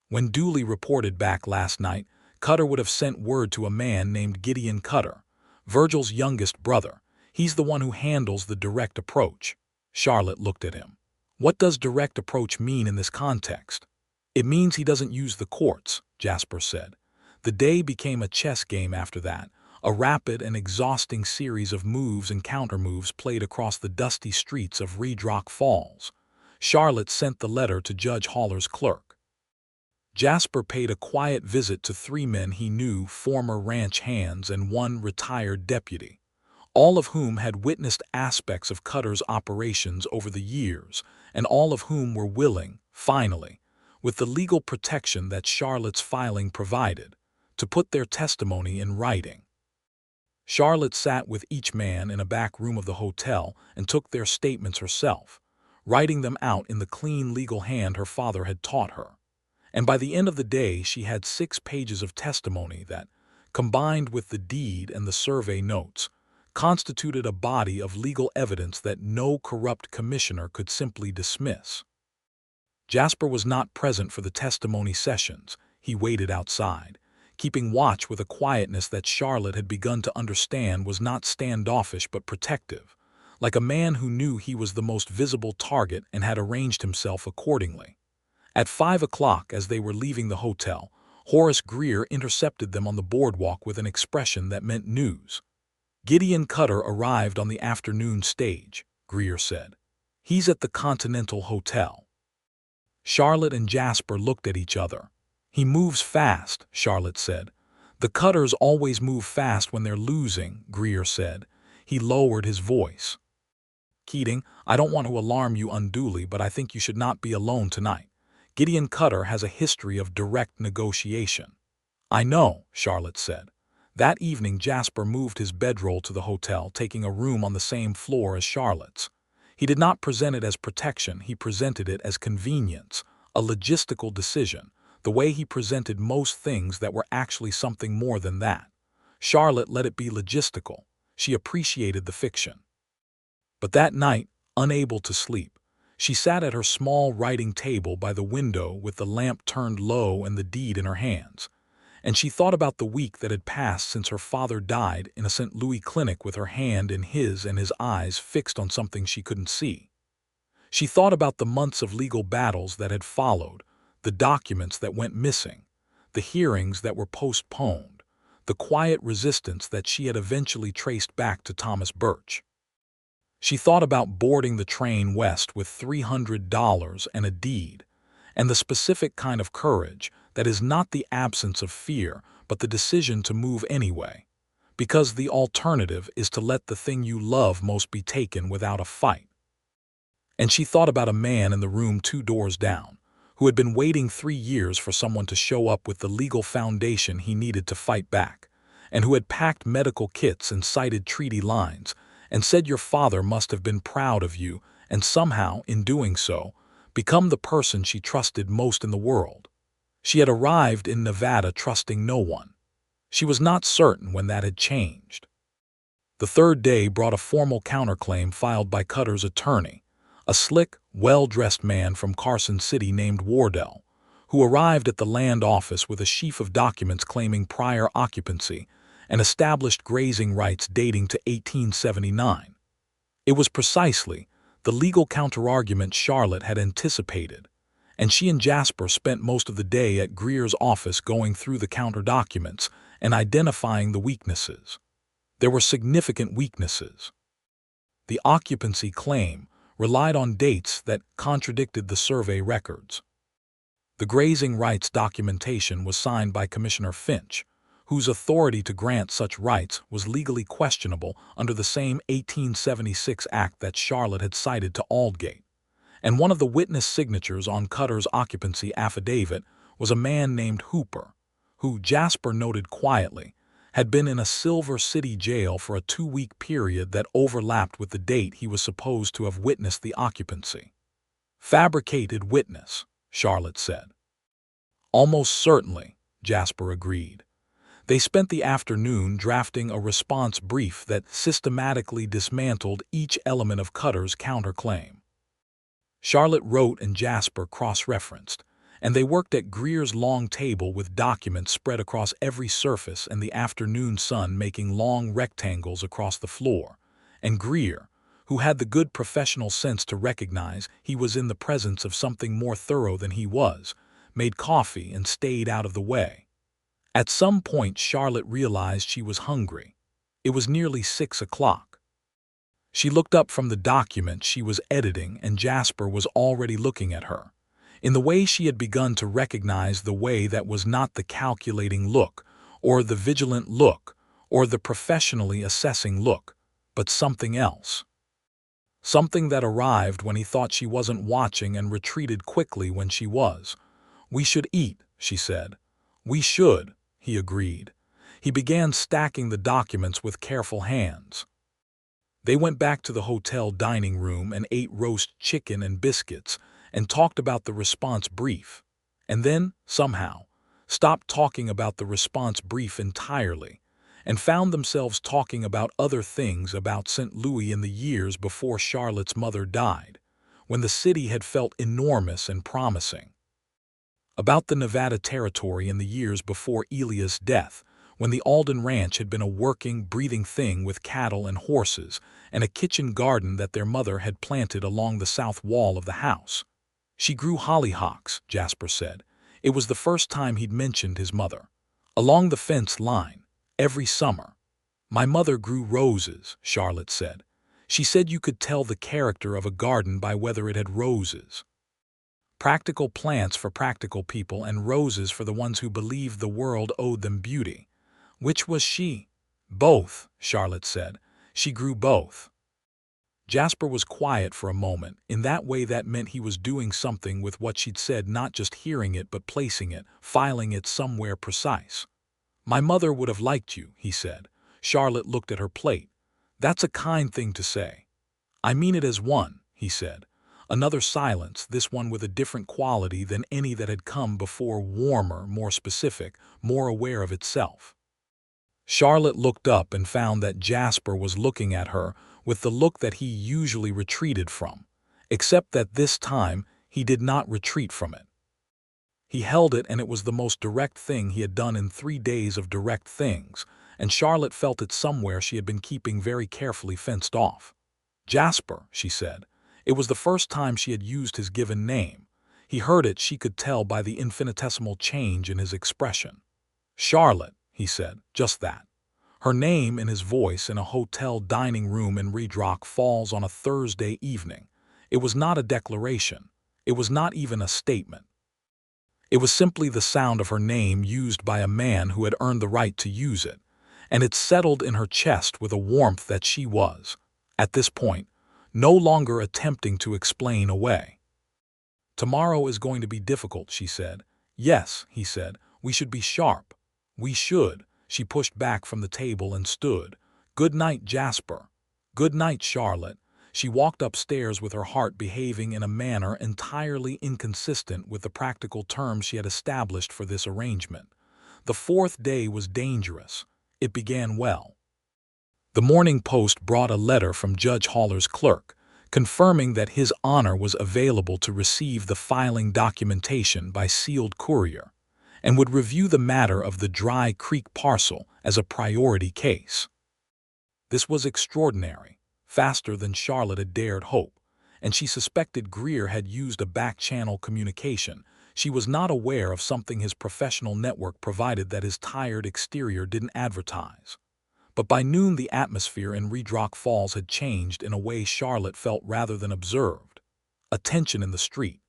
When duly reported back last night, Cutter would have sent word to a man named Gideon Cutter, Virgil's youngest brother. He's the one who handles the direct approach. Charlotte looked at him. "What does direct approach mean in this context?" "It means he doesn't use the courts," Jasper said. The day became a chess game after that, a rapid and exhausting series of moves and countermoves played across the dusty streets of Redrock Falls. Charlotte sent the letter to Judge Haller's clerk. Jasper paid a quiet visit to 3 men he knew, former ranch hands and 1 retired deputy, all of whom had witnessed aspects of Cutter's operations over the years, and all of whom were willing, finally, with the legal protection that Charlotte's filing provided, to put their testimony in writing. Charlotte sat with each man in a back room of the hotel and took their statements herself, writing them out in the clean legal hand her father had taught her. And by the end of the day she had 6 pages of testimony that, combined with the deed and the survey notes, constituted a body of legal evidence that no corrupt commissioner could simply dismiss. Jasper was not present for the testimony sessions. He waited outside, keeping watch with a quietness that Charlotte had begun to understand was not standoffish but protective, like a man who knew he was the most visible target and had arranged himself accordingly. At 5 o'clock, as they were leaving the hotel, Horace Greer intercepted them on the boardwalk with an expression that meant news. "Gideon Cutter arrived on the afternoon stage," Greer said. "He's at the Continental Hotel." Charlotte and Jasper looked at each other. "He moves fast," Charlotte said. "The Cutters always move fast when they're losing," Greer said. He lowered his voice. "Keating, I don't want to alarm you unduly, but I think you should not be alone tonight. Gideon Cutter has a history of direct negotiation." "I know," Charlotte said. That evening Jasper moved his bedroll to the hotel, taking a room on the same floor as Charlotte's. He did not present it as protection, he presented it as convenience, a logistical decision, the way he presented most things that were actually something more than that. Charlotte let it be logistical. She appreciated the fiction. But that night, unable to sleep, she sat at her small writing table by the window with the lamp turned low and the deed in her hands. And she thought about the week that had passed since her father died in a St. Louis clinic with her hand in his and his eyes fixed on something she couldn't see. She thought about the months of legal battles that had followed, the documents that went missing, the hearings that were postponed, the quiet resistance that she had eventually traced back to Thomas Birch. She thought about boarding the train west with $300 and a deed, and the specific kind of courage that is not the absence of fear, but the decision to move anyway, because the alternative is to let the thing you love most be taken without a fight. And she thought about a man in the room 2 doors down, who had been waiting 3 years for someone to show up with the legal foundation he needed to fight back, and who had packed medical kits and cited treaty lines, and said your father must have been proud of you, and somehow, in doing so, become the person she trusted most in the world. She had arrived in Nevada trusting no one. She was not certain when that had changed. The third day brought a formal counterclaim filed by Cutter's attorney, a slick, well-dressed man from Carson City named Wardell, who arrived at the land office with a sheaf of documents claiming prior occupancy and established grazing rights dating to 1879. It was precisely the legal counterargument Charlotte had anticipated, and she and Jasper spent most of the day at Greer's office going through the counter documents and identifying the weaknesses. There were significant weaknesses. The occupancy claim relied on dates that contradicted the survey records. The grazing rights documentation was signed by Commissioner Finch, whose authority to grant such rights was legally questionable under the same 1876 act that Charlotte had cited to Aldgate. And one of the witness signatures on Cutter's occupancy affidavit was a man named Hooper, who, Jasper noted quietly, had been in a Silver City jail for a 2-week period that overlapped with the date he was supposed to have witnessed the occupancy. "Fabricated witness," Charlotte said. "Almost certainly," Jasper agreed. They spent the afternoon drafting a response brief that systematically dismantled each element of Cutter's counterclaim. Charlotte wrote and Jasper cross-referenced, and they worked at Greer's long table with documents spread across every surface and the afternoon sun making long rectangles across the floor, and Greer, who had the good professional sense to recognize he was in the presence of something more thorough than he was, made coffee and stayed out of the way. At some point Charlotte realized she was hungry. It was nearly 6 o'clock. She looked up from the document she was editing and Jasper was already looking at her, in the way she had begun to recognize the way that was not the calculating look, or the vigilant look, or the professionally assessing look, but something else. Something that arrived when he thought she wasn't watching and retreated quickly when she was. "We should eat," she said. "We should," he agreed. He began stacking the documents with careful hands. They went back to the hotel dining room and ate roast chicken and biscuits and talked about the response brief, and then, somehow, stopped talking about the response brief entirely and found themselves talking about other things about St. Louis in the years before Charlotte's mother died, when the city had felt enormous and promising. About the Nevada Territory in the years before Elia's death, when the Alden Ranch had been a working, breathing thing with cattle and horses and a kitchen garden that their mother had planted along the south wall of the house. She grew hollyhocks, Jasper said. It was the first time he'd mentioned his mother. Along the fence line, every summer. My mother grew roses, Charlotte said. She said you could tell the character of a garden by whether it had roses. Practical plants for practical people and roses for the ones who believed the world owed them beauty. Which was she? Both, Charlotte said. She grew both. Jasper was quiet for a moment. In that way, that meant he was doing something with what she'd said, not just hearing it but placing it, filing it somewhere precise. My mother would have liked you, he said. Charlotte looked at her plate. That's a kind thing to say. I mean it as one, he said. Another silence, this one with a different quality than any that had come before, warmer, more specific, more aware of itself. Charlotte looked up and found that Jasper was looking at her with the look that he usually retreated from, except that this time he did not retreat from it. He held it, and it was the most direct thing he had done in 3 days of direct things, and Charlotte felt it somewhere she had been keeping very carefully fenced off. Jasper, she said. It was the first time she had used his given name. He heard it, she could tell by the infinitesimal change in his expression. Charlotte, he said, just that. Her name in his voice in a hotel dining room in Redrock Falls on a Thursday evening. It was not a declaration. It was not even a statement. It was simply the sound of her name used by a man who had earned the right to use it, and it settled in her chest with a warmth that she was, at this point, no longer attempting to explain away. Tomorrow is going to be difficult, she said. Yes, he said, we should be sharp. We should. She pushed back from the table and stood. Good night, Jasper. Good night, Charlotte. She walked upstairs with her heart behaving in a manner entirely inconsistent with the practical terms she had established for this arrangement. The 4th day was dangerous. It began well. The Morning Post brought a letter from Judge Haller's clerk, confirming that His Honor was available to receive the filing documentation by sealed courier, and would review the matter of the Dry Creek parcel as a priority case. This was extraordinary, faster than Charlotte had dared hope, and she suspected Greer had used a back-channel communication. She was not aware of something his professional network provided that his tired exterior didn't advertise. But by noon the atmosphere in Redrock Falls had changed in a way Charlotte felt rather than observed. A tension in the street.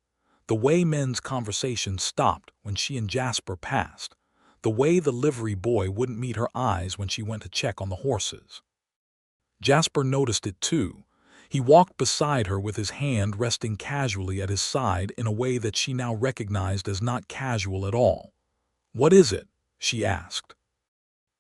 The way men's conversations stopped when she and Jasper passed. The way the livery boy wouldn't meet her eyes when she went to check on the horses. Jasper noticed it too. He walked beside her with his hand resting casually at his side in a way that she now recognized as not casual at all. "What is it?" she asked.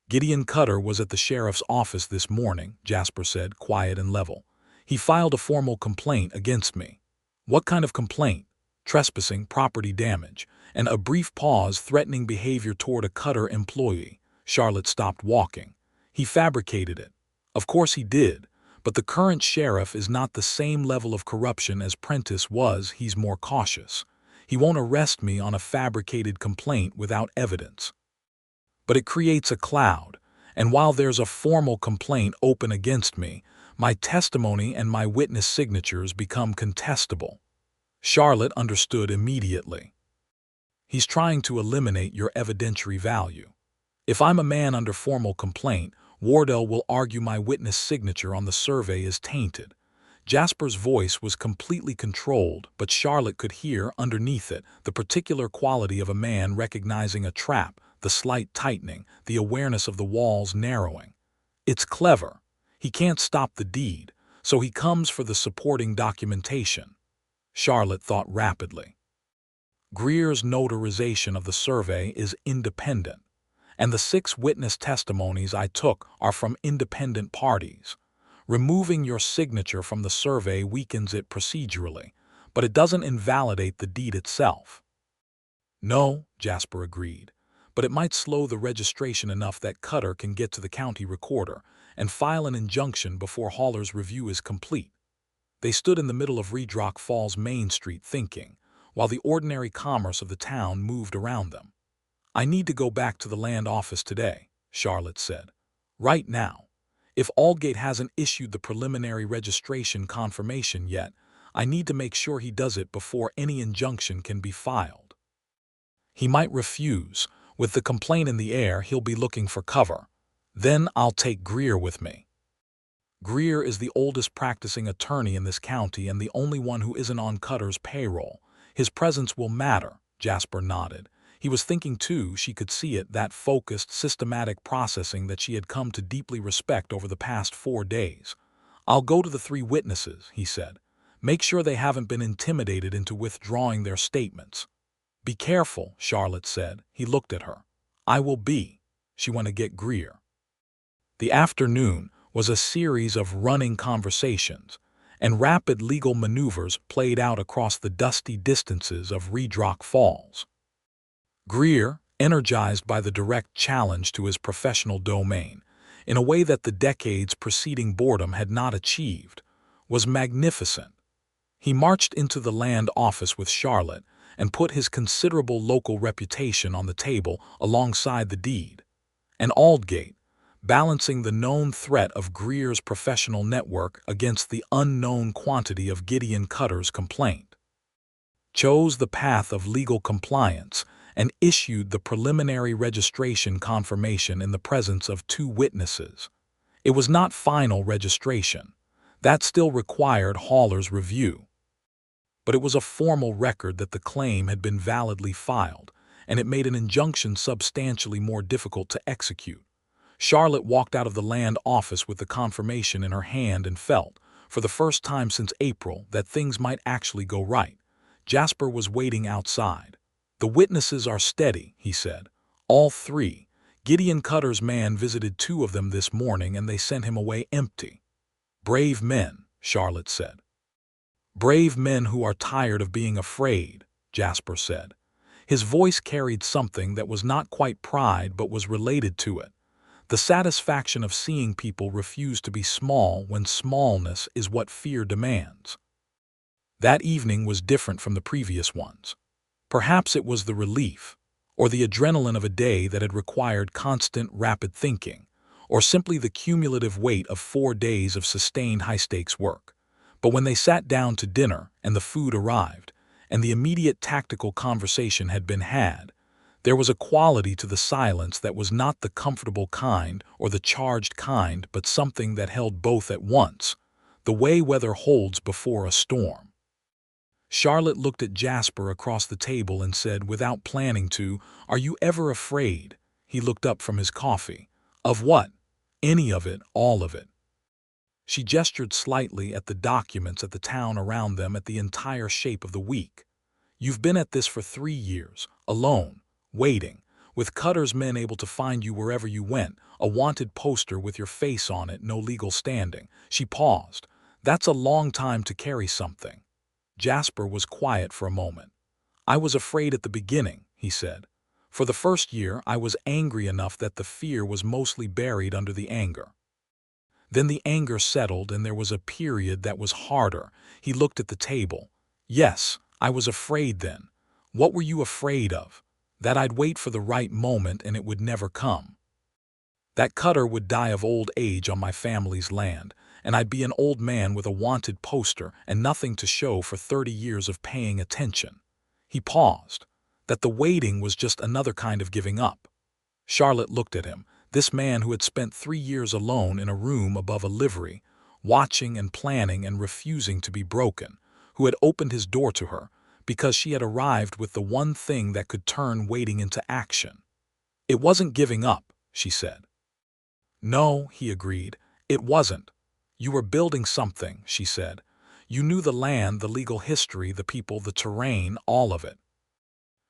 "Gideon Cutter was at the sheriff's office this morning," Jasper said, quiet and level. "He filed a formal complaint against me." "What kind of complaint?" "Trespassing, property damage, and a brief pause, threatening behavior toward a Cutter employee." Charlotte stopped walking. "He fabricated it." "Of course he did, but the current sheriff is not the same level of corruption as Prentice was. He's more cautious. He won't arrest me on a fabricated complaint without evidence. But it creates a cloud, and while there's a formal complaint open against me, my testimony and my witness signatures become contestable." Charlotte understood immediately. "He's trying to eliminate your evidentiary value. If I'm a man under formal complaint, Wardell will argue my witness signature on the survey is tainted." Jasper's voice was completely controlled, but Charlotte could hear, underneath it, the particular quality of a man recognizing a trap, the slight tightening, the awareness of the walls narrowing. "It's clever. He can't stop the deed, so he comes for the supporting documentation." Charlotte thought rapidly. "Greer's notarization of the survey is independent, and the 6 witness testimonies I took are from independent parties. Removing your signature from the survey weakens it procedurally, but it doesn't invalidate the deed itself." "No," Jasper agreed, "but it might slow the registration enough that Cutter can get to the county recorder and file an injunction before Haller's review is complete. They stood in the middle of Redrock Falls Main Street thinking, while the ordinary commerce of the town moved around them. "I need to go back to the land office today," Charlotte said. "Right now. If Aldgate hasn't issued the preliminary registration confirmation yet, I need to make sure he does it before any injunction can be filed. He might refuse. With the complaint in the air, he'll be looking for cover. Then I'll take Greer with me." Greer is the oldest practicing attorney in this county and the only one who isn't on Cutter's payroll. His presence will matter, Jasper nodded. He was thinking too, she could see it, that focused, systematic processing that she had come to deeply respect over the past 4 days. "I'll go to the 3 witnesses," he said. "Make sure they haven't been intimidated into withdrawing their statements." "Be careful," Charlotte said. He looked at her. "I will be." She went to get Greer. The afternoon was a series of running conversations, and rapid legal maneuvers played out across the dusty distances of Redrock Falls. Greer, energized by the direct challenge to his professional domain, in a way that the decades preceding boredom had not achieved, was magnificent. He marched into the land office with Charlotte and put his considerable local reputation on the table alongside the deed. And Aldgate, balancing the known threat of Greer's professional network against the unknown quantity of Gideon Cutter's complaint, chose the path of legal compliance and issued the preliminary registration confirmation in the presence of 2 witnesses. It was not final registration. That still required Hauler's review. But it was a formal record that the claim had been validly filed, and it made an injunction substantially more difficult to execute. Charlotte walked out of the land office with the confirmation in her hand and felt, for the first time since April, that things might actually go right. Jasper was waiting outside. "The witnesses are steady," he said. "All 3. Gideon Cutter's man visited 2 of them this morning and they sent him away empty." "Brave men," Charlotte said. "Brave men who are tired of being afraid," Jasper said. His voice carried something that was not quite pride but was related to it. The satisfaction of seeing people refuse to be small when smallness is what fear demands. That evening was different from the previous ones. Perhaps it was the relief, or the adrenaline of a day that had required constant, rapid thinking, or simply the cumulative weight of 4 days of sustained high-stakes work. But when they sat down to dinner and the food arrived, and the immediate tactical conversation had been had, there was a quality to the silence that was not the comfortable kind or the charged kind, but something that held both at once, the way weather holds before a storm. Charlotte looked at Jasper across the table and said, without planning to, "Are you ever afraid?" He looked up from his coffee. "Of what?" "Any of it, all of it." She gestured slightly at the documents, at the town around them, at the entire shape of the week. "You've been at this for 3 years, alone, waiting, with Cutter's men able to find you wherever you went, a wanted poster with your face on it, no legal standing." She paused. "That's a long time to carry something." Jasper was quiet for a moment. "I was afraid at the beginning," he said. "For the first year, I was angry enough that the fear was mostly buried under the anger. Then the anger settled and there was a period that was harder." He looked at the table. "Yes, I was afraid then." "What were you afraid of?" "That I'd wait for the right moment and it would never come. That Cutter would die of old age on my family's land, and I'd be an old man with a wanted poster and nothing to show for 30 years of paying attention." He paused. "That the waiting was just another kind of giving up." Charlotte looked at him, this man who had spent 3 years alone in a room above a livery, watching and planning and refusing to be broken, who had opened his door to her, because she had arrived with the one thing that could turn waiting into action. "It wasn't giving up," she said. "No," he agreed, "it wasn't. You were building something," she said. "You knew the land, the legal history, the people, the terrain, all of it.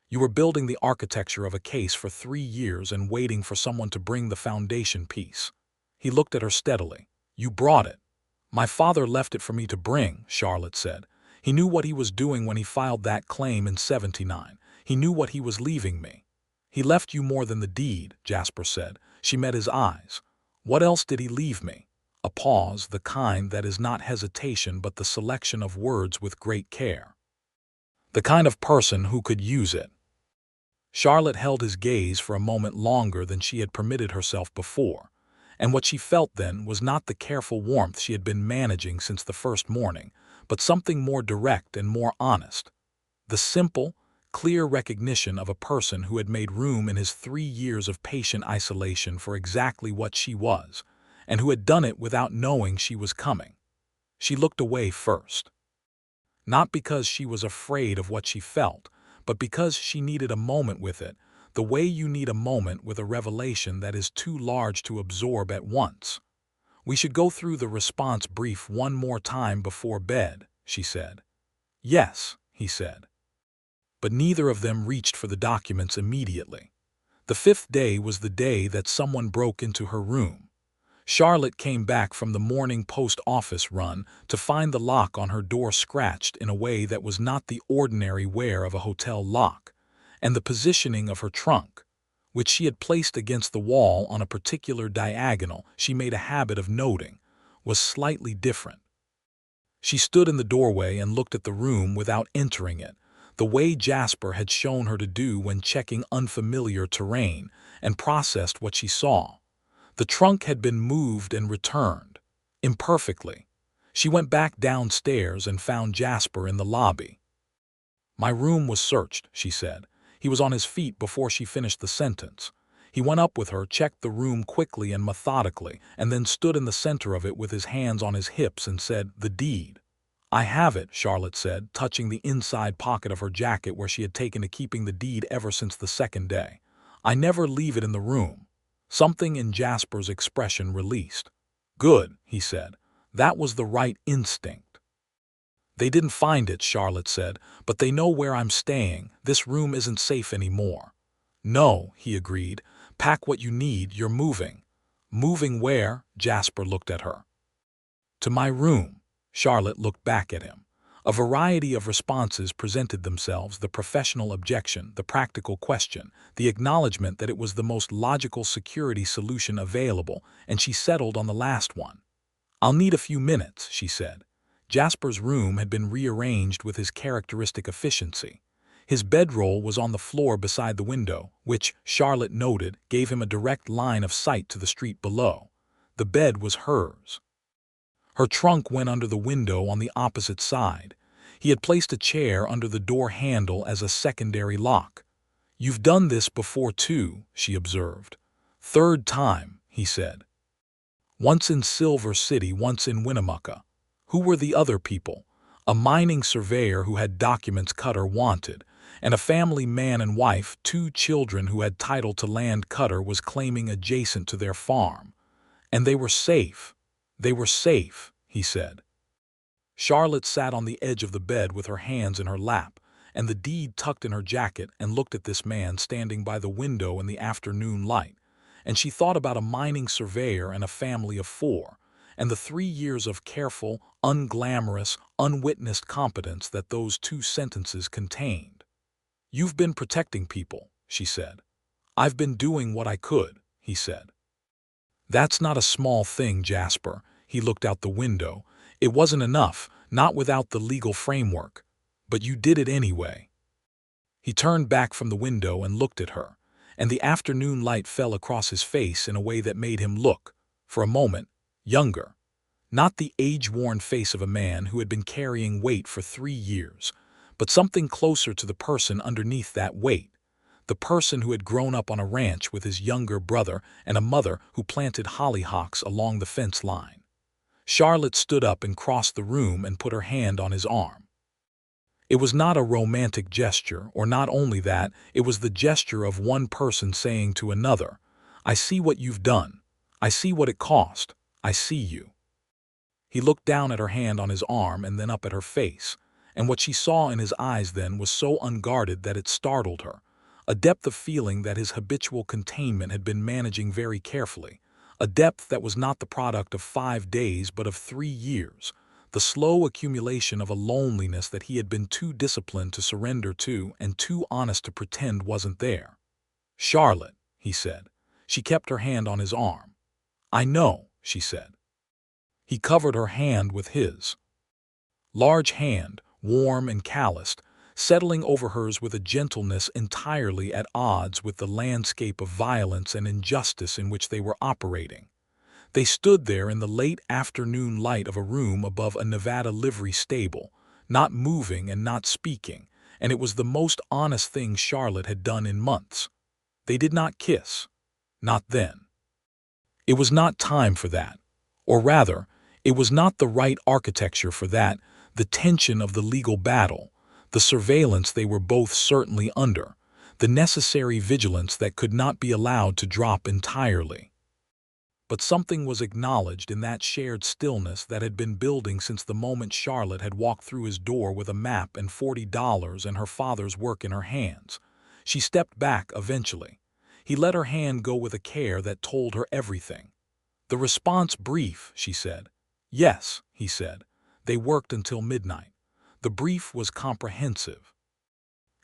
You were building the architecture of a case for 3 years and waiting for someone to bring the foundation piece." He looked at her steadily. "You brought it." "My father left it for me to bring," Charlotte said. "He knew what he was doing when he filed that claim in '79. He knew what he was leaving me." "He left you more than the deed," Jasper said. She met his eyes. "What else did he leave me?" a pause, the kind that is not hesitation but the selection of words with great care. The kind of person who could use it. Charlotte held his gaze for a moment longer than she had permitted herself before, and what she felt then was not the careful warmth she had been managing since the first morning, but something more direct and more honest. The simple, clear recognition of a person who had made room in his 3 years of patient isolation for exactly what she was, and who had done it without knowing she was coming. She looked away first. Not because she was afraid of what she felt, but because she needed a moment with it, the way you need a moment with a revelation that is too large to absorb at once. "We should go through the response brief one more time before bed," she said. "Yes," he said. But neither of them reached for the documents immediately. The 5th day was the day that someone broke into her room. Charlotte came back from the morning post office run to find the lock on her door scratched in a way that was not the ordinary wear of a hotel lock, and the positioning of her trunk, which she had placed against the wall on a particular diagonal she made a habit of noting, was slightly different. She stood in the doorway and looked at the room without entering it, the way Jasper had shown her to do when checking unfamiliar terrain, and processed what she saw. The trunk had been moved and returned, imperfectly. She went back downstairs and found Jasper in the lobby. "My room was searched," she said. He was on his feet before she finished the sentence. He went up with her, checked the room quickly and methodically, and then stood in the center of it with his hands on his hips and said, "The deed." "I have it," Charlotte said, touching the inside pocket of her jacket where she had taken to keeping the deed ever since the 2nd day. "I never leave it in the room." Something in Jasper's expression released. "Good," he said. "That was the right instinct." "They didn't find it," Charlotte said, "but they know where I'm staying. This room isn't safe anymore." "No," he agreed. "Pack what you need, you're moving." "Moving where?" Jasper looked at her. "To my room." Charlotte looked back at him. A variety of responses presented themselves: the professional objection, the practical question, the acknowledgement that it was the most logical security solution available, and she settled on the last one. "I'll need a few minutes," she said. Jasper's room had been rearranged with his characteristic efficiency. His bedroll was on the floor beside the window, which, Charlotte noted, gave him a direct line of sight to the street below. The bed was hers. Her trunk went under the window on the opposite side. He had placed a chair under the door handle as a secondary lock. "You've done this before too," she observed. "3rd time," he said. "Once in Silver City, once in Winnemucca." Who were the other people? A mining surveyor who had documents Cutter wanted, and a family man and wife, 2 children who had title to land Cutter was claiming adjacent to their farm. And they were safe. "They were safe," he said. Charlotte sat on the edge of the bed with her hands in her lap, and the deed tucked in her jacket, and looked at this man standing by the window in the afternoon light, and she thought about a mining surveyor and a family of 4, and the 3 years of careful, unglamorous, unwitnessed competence that those 2 sentences contained. "You've been protecting people," she said. "I've been doing what I could," he said. "That's not a small thing, Jasper." He looked out the window. "It wasn't enough, not without the legal framework. But you did it anyway." He turned back from the window and looked at her, and the afternoon light fell across his face in a way that made him look, for a moment, younger. Not the age-worn face of a man who had been carrying weight for 3 years, but something closer to the person underneath that weight. The person who had grown up on a ranch with his younger brother and a mother who planted hollyhocks along the fence line. Charlotte stood up and crossed the room and put her hand on his arm. It was not a romantic gesture, or not only that, it was the gesture of one person saying to another, "I see what you've done. I see what it cost. I see you." He looked down at her hand on his arm and then up at her face, and what she saw in his eyes then was so unguarded that it startled her. A depth of feeling that his habitual containment had been managing very carefully, a depth that was not the product of 5 days but of 3 years, the slow accumulation of a loneliness that he had been too disciplined to surrender to and too honest to pretend wasn't there. "Charlotte," he said. She kept her hand on his arm. "I know," she said. He covered her hand with his large hand, warm and calloused, settling over hers with a gentleness entirely at odds with the landscape of violence and injustice in which they were operating. They stood there in the late afternoon light of a room above a Nevada livery stable, not moving and not speaking, and it was the most honest thing Charlotte had done in months. They did not kiss. Not then. It was not time for that. Or rather, it was not the right architecture for that, the tension of the legal battle, the surveillance they were both certainly under, the necessary vigilance that could not be allowed to drop entirely. But something was acknowledged in that shared stillness that had been building since the moment Charlotte had walked through his door with a map and $40 and her father's work in her hands. She stepped back eventually. He let her hand go with a care that told her everything. "The response brief," she said. "Yes," he said. They worked until midnight. The brief was comprehensive.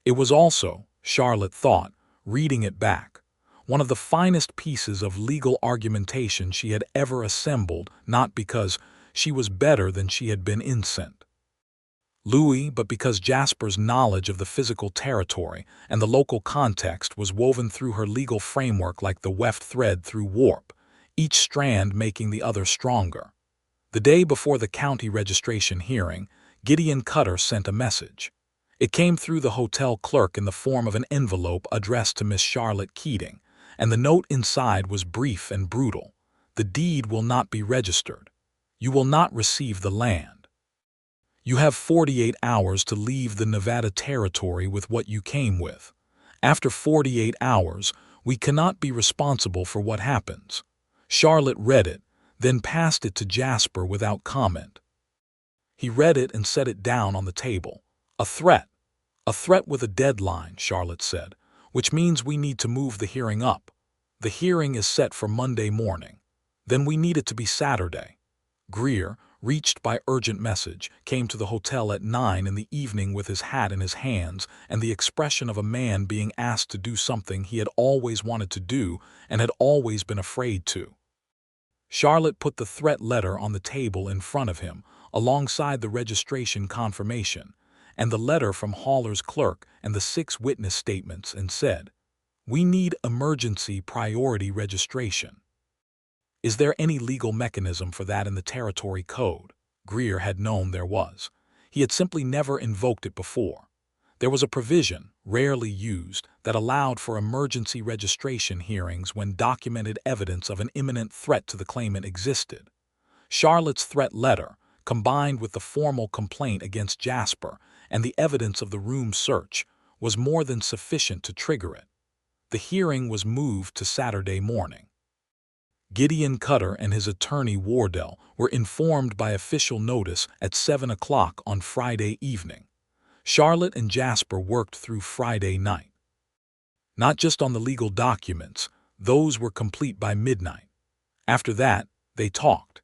It was also, Charlotte thought, reading it back, one of the finest pieces of legal argumentation she had ever assembled, not because she was better than she had been innocent, Louis, but because Jasper's knowledge of the physical territory and the local context was woven through her legal framework like the weft thread through warp, each strand making the other stronger. The day before the county registration hearing, Gideon Cutter sent a message. It came through the hotel clerk in the form of an envelope addressed to Miss Charlotte Keating, and the note inside was brief and brutal. "The deed will not be registered. You will not receive the land. You have 48 hours to leave the Nevada territory with what you came with. After 48 hours, we cannot be responsible for what happens." Charlotte read it, then passed it to Jasper without comment. He read it and set it down on the table. "A threat. A threat with a deadline," Charlotte said, "which means we need to move the hearing up. The hearing is set for Monday morning. Then we need it to be Saturday." Greer, reached by urgent message, came to the hotel at 9 in the evening with his hat in his hands and the expression of a man being asked to do something he had always wanted to do and had always been afraid to. Charlotte put the threat letter on the table in front of him, alongside the registration confirmation, and the letter from Hauler's clerk and the 6 witness statements, and said, "We need emergency priority registration." Is there any legal mechanism for that in the territory code? Greer had known there was. He had simply never invoked it before. There was a provision, rarely used, that allowed for emergency registration hearings when documented evidence of an imminent threat to the claimant existed. Charlotte's threat letter, combined with the formal complaint against Jasper and the evidence of the room search, was more than sufficient to trigger it. The hearing was moved to Saturday morning. Gideon Cutter and his attorney Wardell were informed by official notice at 7 o'clock on Friday evening. Charlotte and Jasper worked through Friday night. Not just on the legal documents, those were complete by midnight. After that, they talked.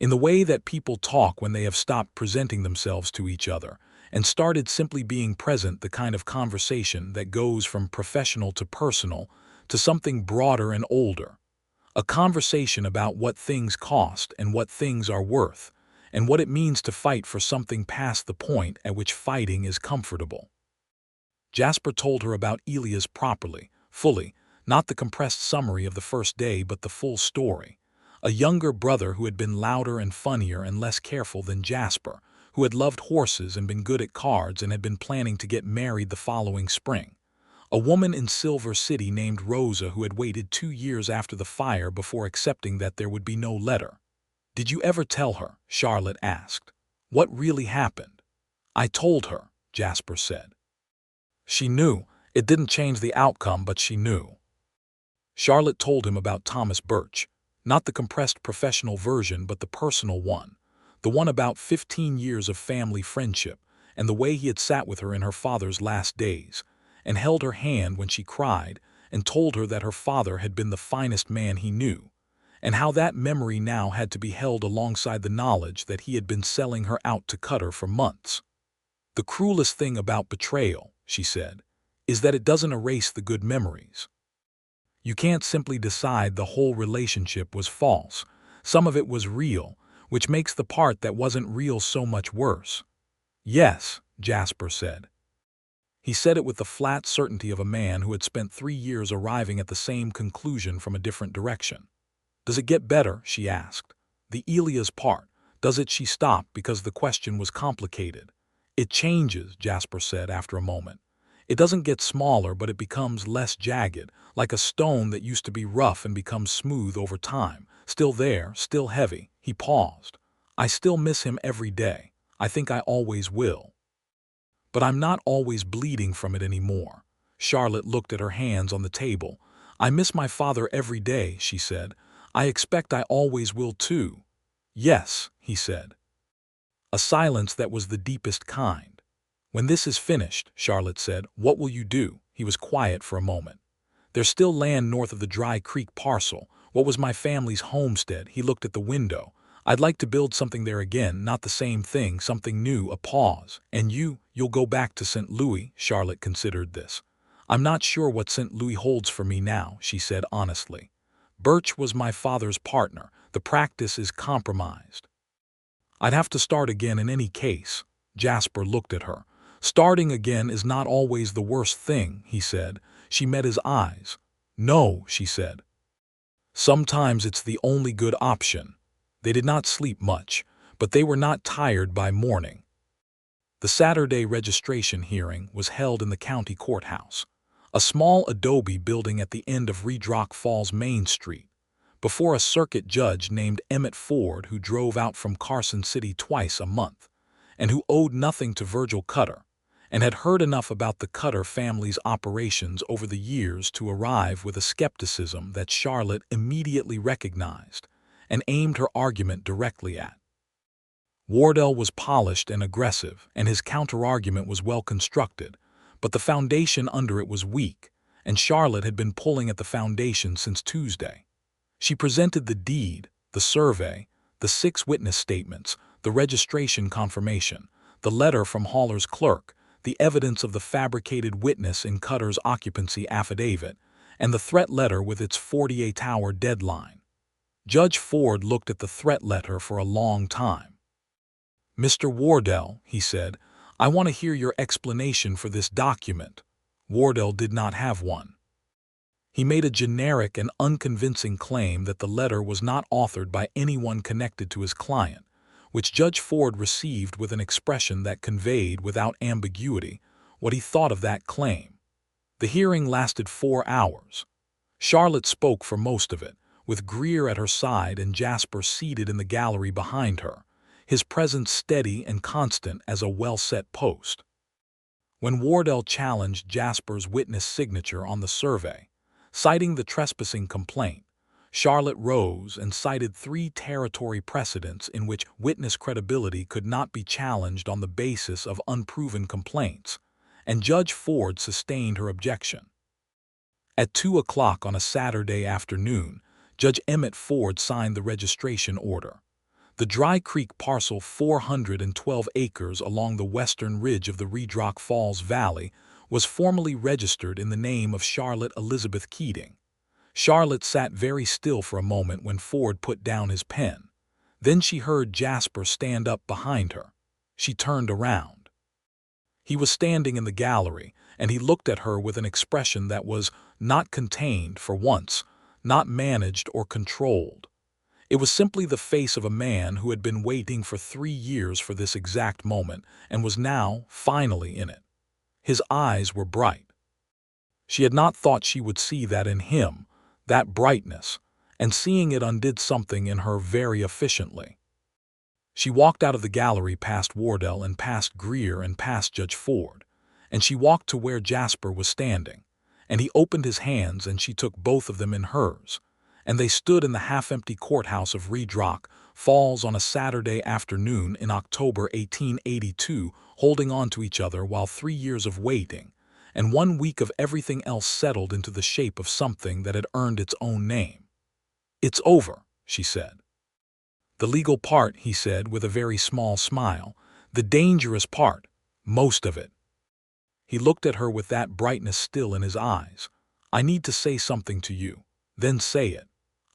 In the way that people talk when they have stopped presenting themselves to each other and started simply being present, the kind of conversation that goes from professional to personal to something broader and older. A conversation about what things cost and what things are worth, and what it means to fight for something past the point at which fighting is comfortable. Jasper told her about Elias properly, fully, not the compressed summary of the first day but the full story. A younger brother who had been louder and funnier and less careful than Jasper, who had loved horses and been good at cards and had been planning to get married the following spring. A woman in Silver City named Rosa who had waited 2 years after the fire before accepting that there would be no letter. "Did you ever tell her?" Charlotte asked. "What really happened?" "I told her," Jasper said. "She knew. It didn't change the outcome, but she knew." Charlotte told him about Thomas Birch, not the compressed professional version but the personal one, the one about 15 years of family friendship, and the way he had sat with her in her father's last days, and held her hand when she cried, and told her that her father had been the finest man he knew, and how that memory now had to be held alongside the knowledge that he had been selling her out to Cutter for months. "The cruelest thing about betrayal," she said, "is that it doesn't erase the good memories. You can't simply decide the whole relationship was false. Some of it was real, which makes the part that wasn't real so much worse. Yes, Jasper said. He said it with the flat certainty of a man who had spent 3 years arriving at the same conclusion from a different direction. Does it get better? She asked. The Elia's part. Does it? She stopped because the question was complicated. It changes, Jasper said after a moment. It doesn't get smaller, but it becomes less jagged, like a stone that used to be rough and becomes smooth over time. Still there, still heavy. He paused. I still miss him every day. I think I always will. But I'm not always bleeding from it anymore. Charlotte looked at her hands on the table. I miss my father every day, she said. I expect I always will too. Yes, he said. A silence that was the deepest kind. When this is finished, Charlotte said, what will you do? He was quiet for a moment. There's still land north of the Dry Creek parcel. What was my family's homestead? He looked at the window. I'd like to build something there again, not the same thing, something new, a pause. And you'll go back to St. Louis, Charlotte considered this. I'm not sure what St. Louis holds for me now, she said honestly. Birch was my father's partner. The practice is compromised. I'd have to start again in any case. Jasper looked at her. Starting again is not always the worst thing, he said. She met his eyes. No, she said. Sometimes it's the only good option. They did not sleep much, but they were not tired by morning. The Saturday registration hearing was held in the county courthouse, a small adobe building at the end of Redrock Falls Main Street, before a circuit judge named Emmett Ford who drove out from Carson City twice a month, and who owed nothing to Virgil Cutter, and had heard enough about the Cutter family's operations over the years to arrive with a skepticism that Charlotte immediately recognized and aimed her argument directly at. Wardell was polished and aggressive, and his counterargument was well constructed, but the foundation under it was weak, and Charlotte had been pulling at the foundation since Tuesday. She presented the deed, the survey, the 6 witness statements, the registration confirmation, the letter from Hauler's clerk, the evidence of the fabricated witness in Cutter's occupancy affidavit, and the threat letter with its 48-hour deadline. Judge Ford looked at the threat letter for a long time. Mr. Wardell, he said, I want to hear your explanation for this document. Wardell did not have one. He made a generic and unconvincing claim that the letter was not authored by anyone connected to his client, which Judge Ford received with an expression that conveyed without ambiguity what he thought of that claim. The hearing lasted 4 hours. Charlotte spoke for most of it, with Greer at her side and Jasper seated in the gallery behind her, his presence steady and constant as a well-set post. When Wardell challenged Jasper's witness signature on the survey, citing the trespassing complaint, Charlotte rose and cited 3 territory precedents in which witness credibility could not be challenged on the basis of unproven complaints, and Judge Ford sustained her objection. At 2 o'clock on a Saturday afternoon, Judge Emmett Ford signed the registration order. The Dry Creek parcel, 412 acres along the western ridge of the Redrock Falls Valley, was formally registered in the name of Charlotte Elizabeth Keating. Charlotte sat very still for a moment when Ford put down his pen. Then she heard Jasper stand up behind her. She turned around. He was standing in the gallery, and he looked at her with an expression that was not contained for once, not managed or controlled. It was simply the face of a man who had been waiting for 3 years for this exact moment and was now finally in it. His eyes were bright. She had not thought she would see that in him, that brightness, and seeing it undid something in her very efficiently. She walked out of the gallery past Wardell and past Greer and past Judge Ford, and she walked to where Jasper was standing, and he opened his hands and she took both of them in hers, and they stood in the half-empty courthouse of Redrock Falls on a Saturday afternoon in October 1882, holding on to each other while 3 years of waiting and 1 week of everything else settled into the shape of something that had earned its own name. It's over, she said. The legal part, he said with a very small smile, the dangerous part, most of it. He looked at her with that brightness still in his eyes. I need to say something to you. Then say it.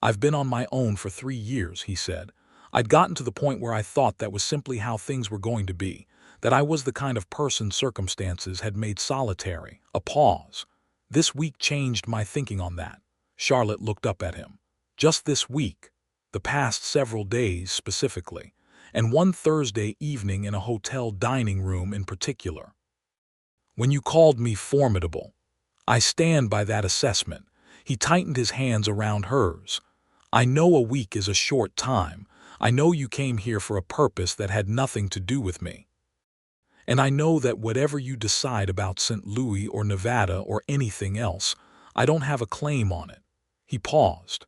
I've been on my own for 3 years, he said. I'd gotten to the point where I thought that was simply how things were going to be, that I was the kind of person circumstances had made solitary. A pause. This week changed my thinking on that. Charlotte looked up at him. Just this week, the past several days specifically, and one Thursday evening in a hotel dining room in particular. When you called me formidable, I stand by that assessment. He tightened his hands around hers. I know a week is a short time. I know you came here for a purpose that had nothing to do with me. And I know that whatever you decide about St. Louis or Nevada or anything else, I don't have a claim on it. He paused.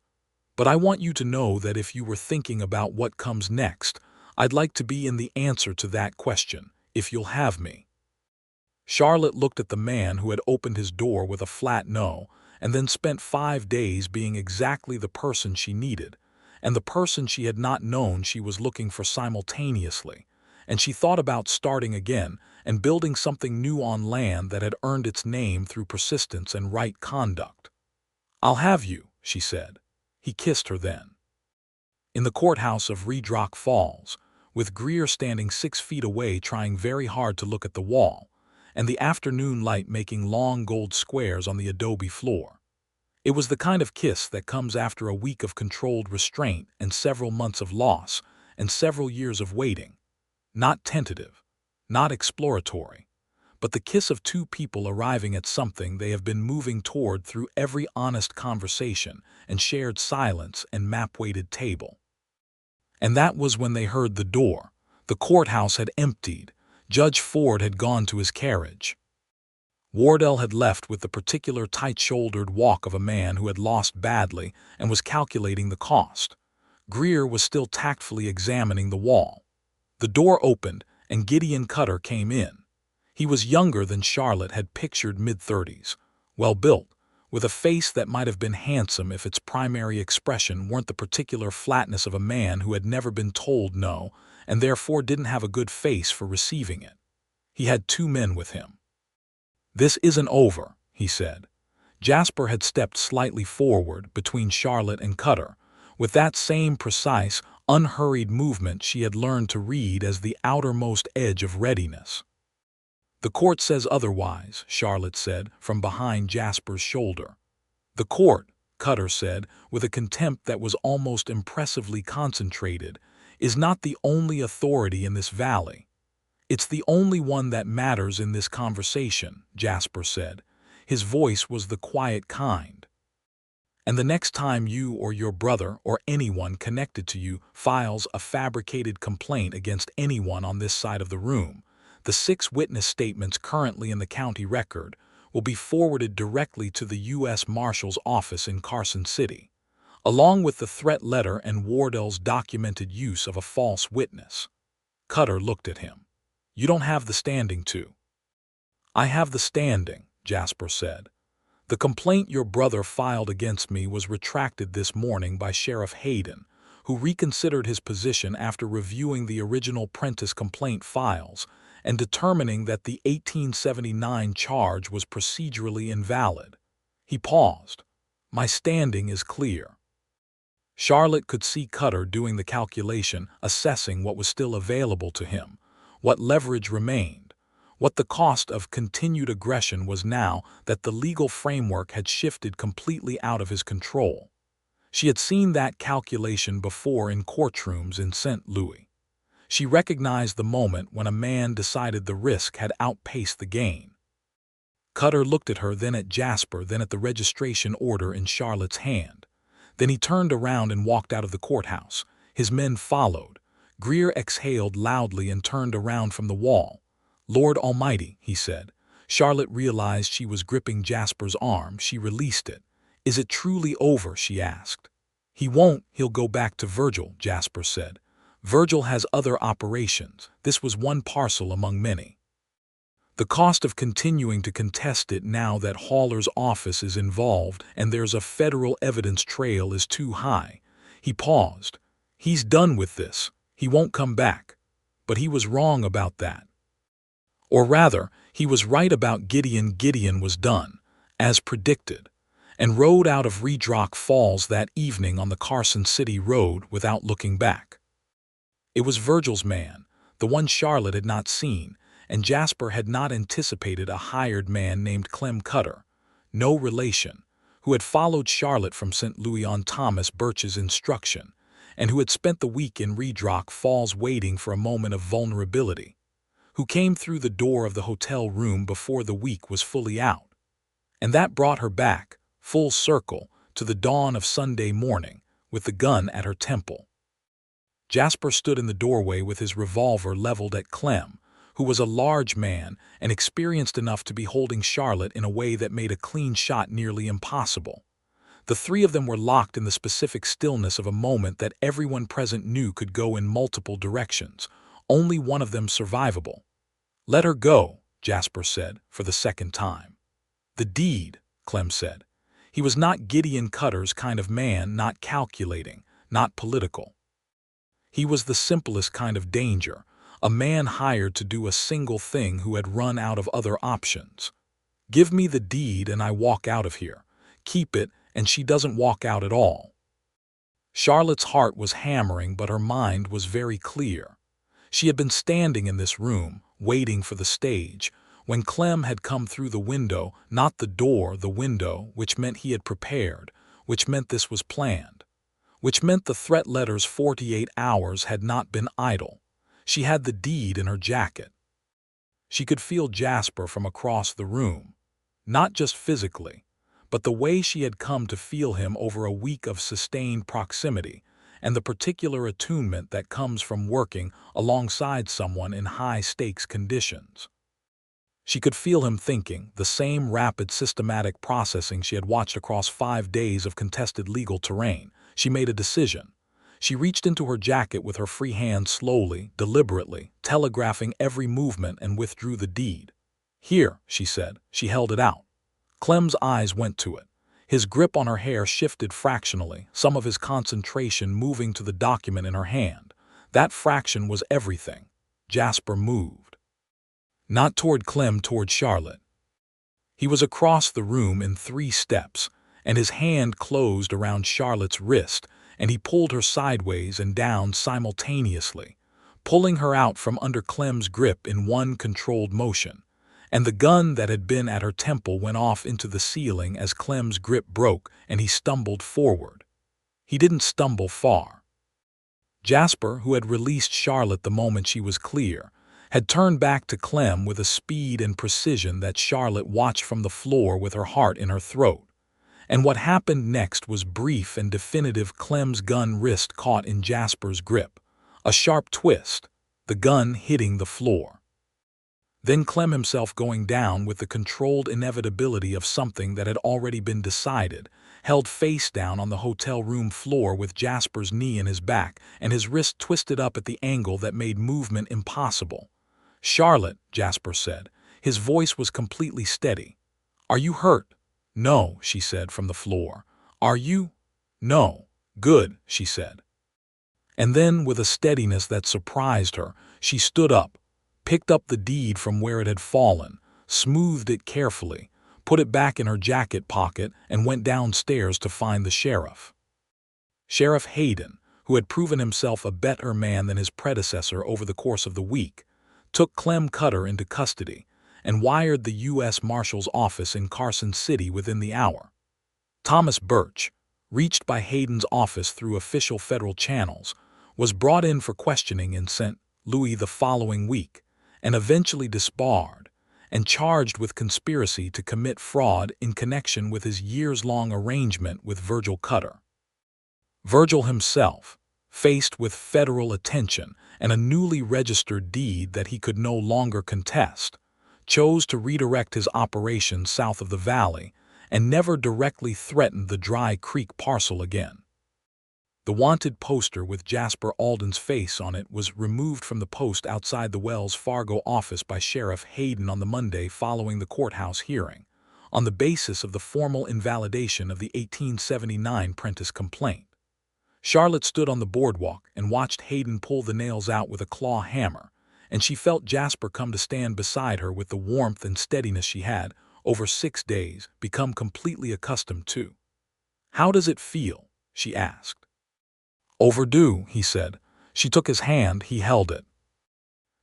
But I want you to know that if you were thinking about what comes next, I'd like to be in the answer to that question, if you'll have me. Charlotte looked at the man who had opened his door with a flat no, and then spent 5 days being exactly the person she needed, and the person she had not known she was looking for simultaneously, and she thought about starting again and building something new on land that had earned its name through persistence and right conduct. "I'll have you," she said. He kissed her then. In the courthouse of Redrock Falls, with Greer standing 6 feet away trying very hard to look at the wall, and the afternoon light making long gold squares on the adobe floor. It was the kind of kiss that comes after a week of controlled restraint and several months of loss and several years of waiting. Not tentative, not exploratory, but the kiss of two people arriving at something they have been moving toward through every honest conversation and shared silence and map-weighted table. And that was when they heard the door. The courthouse had emptied. Judge Ford had gone to his carriage. Wardell had left with the particular tight-shouldered walk of a man who had lost badly and was calculating the cost. Greer was still tactfully examining the wall. The door opened, and Gideon Cutter came in. He was younger than Charlotte had pictured, mid-30s, well-built, with a face that might have been handsome if its primary expression weren't the particular flatness of a man who had never been told no and therefore didn't have a good face for receiving it. He had 2 men with him. "This isn't over," he said. Jasper had stepped slightly forward between Charlotte and Cutter, with that same precise, unhurried movement she had learned to read as the outermost edge of readiness. "The court says otherwise," Charlotte said from behind Jasper's shoulder. "The court," Cutter said with a contempt that was almost impressively concentrated, "is not the only authority in this valley. It's the only one that matters in this conversation," Jasper said. His voice was the quiet kind. "And the next time you or your brother or anyone connected to you files a fabricated complaint against anyone on this side of the room, the 6 witness statements currently in the county record will be forwarded directly to the U.S. Marshal's office in Carson City, along with the threat letter and Wardell's documented use of a false witness." Cutter looked at him. "You don't have the standing to." "I have the standing," Jasper said. "The complaint your brother filed against me was retracted this morning by Sheriff Hayden, who reconsidered his position after reviewing the original Prentice complaint files and determining that the 1879 charge was procedurally invalid." He paused. "My standing is clear." Charlotte could see Cutter doing the calculation, assessing what was still available to him, what leverage remained, what the cost of continued aggression was now that the legal framework had shifted completely out of his control. She had seen that calculation before in courtrooms in St. Louis. She recognized the moment when a man decided the risk had outpaced the gain. Cutter looked at her, then at Jasper, then at the registration order in Charlotte's hand. Then he turned around and walked out of the courthouse. His men followed. Greer exhaled loudly and turned around from the wall. "Lord Almighty," he said. Charlotte realized she was gripping Jasper's arm. She released it. "Is it truly over?" she asked. "He won't. He'll go back to Virgil," Jasper said. "Virgil has other operations. This was one parcel among many. The cost of continuing to contest it now that Hauler's office is involved and there's a federal evidence trail is too high." He paused. "He's done with this. He won't come back." But he was wrong about that. Or rather, he was right about Gideon. Gideon was done, as predicted, and rode out of Redrock Falls that evening on the Carson City Road without looking back. It was Virgil's man, the one Charlotte had not seen, and Jasper had not anticipated a hired man named Clem Cutter, no relation, who had followed Charlotte from St. Louis on Thomas Birch's instruction, and who had spent the week in Redrock Falls waiting for a moment of vulnerability, who came through the door of the hotel room before the week was fully out. And that brought her back, full circle, to the dawn of Sunday morning, with the gun at her temple. Jasper stood in the doorway with his revolver leveled at Clem, who was a large man and experienced enough to be holding Charlotte in a way that made a clean shot nearly impossible. The three of them were locked in the specific stillness of a moment that everyone present knew could go in multiple directions, only one of them survivable. "Let her go," Jasper said, for the second time. "The deed," Clem said. He was not Gideon Cutter's kind of man, not calculating, not political. He was the simplest kind of danger, a man hired to do a single thing who had run out of other options. "Give me the deed and I walk out of here. Keep it and she doesn't walk out at all." Charlotte's heart was hammering, but her mind was very clear. She had been standing in this room, waiting for the stage, when Clem had come through the window, not the door, the window, which meant he had prepared, which meant this was planned, which meant the threat letter's 48 hours had not been idle. She had the deed in her jacket. She could feel Jasper from across the room, not just physically, but the way she had come to feel him over a week of sustained proximity, and the particular attunement that comes from working alongside someone in high-stakes conditions. She could feel him thinking, the same rapid, systematic processing she had watched across 5 days of contested legal terrain. She made a decision. She reached into her jacket with her free hand slowly, deliberately, telegraphing every movement, and withdrew the deed. "Here," she said. She held it out. Clem's eyes went to it. His grip on her hair shifted fractionally, some of his concentration moving to the document in her hand. That fraction was everything. Jasper moved. Not toward Clem, toward Charlotte. He was across the room in 3 steps, and his hand closed around Charlotte's wrist, and he pulled her sideways and down simultaneously, pulling her out from under Clem's grip in one controlled motion. And the gun that had been at her temple went off into the ceiling as Clem's grip broke and he stumbled forward. He didn't stumble far. Jasper, who had released Charlotte the moment she was clear, had turned back to Clem with a speed and precision that Charlotte watched from the floor with her heart in her throat. And what happened next was brief and definitive. Clem's gun wrist caught in Jasper's grip. A sharp twist, the gun hitting the floor. Then Clem himself going down with the controlled inevitability of something that had already been decided, held face down on the hotel room floor with Jasper's knee in his back and his wrist twisted up at the angle that made movement impossible. "Charlotte," Jasper said. His voice was completely steady. "Are you hurt?" "No," she said from the floor. "Are you?" "No." "Good," she said. And then, with a steadiness that surprised her, she stood up, picked up the deed from where it had fallen, smoothed it carefully, put it back in her jacket pocket, and went downstairs to find the sheriff. Sheriff Hayden, who had proven himself a better man than his predecessor over the course of the week, took Clem Cutter into custody and wired the U.S. Marshal's office in Carson City within the hour. Thomas Birch, reached by Hayden's office through official federal channels, was brought in for questioning in St. Louis the following week, and eventually disbarred, and charged with conspiracy to commit fraud in connection with his years-long arrangement with Virgil Cutter. Virgil himself, faced with federal attention and a newly registered deed that he could no longer contest, chose to redirect his operations south of the valley and never directly threatened the Dry Creek parcel again. The wanted poster with Jasper Alden's face on it was removed from the post outside the Wells Fargo office by Sheriff Hayden on the Monday following the courthouse hearing, on the basis of the formal invalidation of the 1879 Prentice complaint. Charlotte stood on the boardwalk and watched Hayden pull the nails out with a claw hammer, and she felt Jasper come to stand beside her with the warmth and steadiness she had, over 6 days, become completely accustomed to. "How does it feel?" she asked. "Overdue," he said. She took his hand, he held it.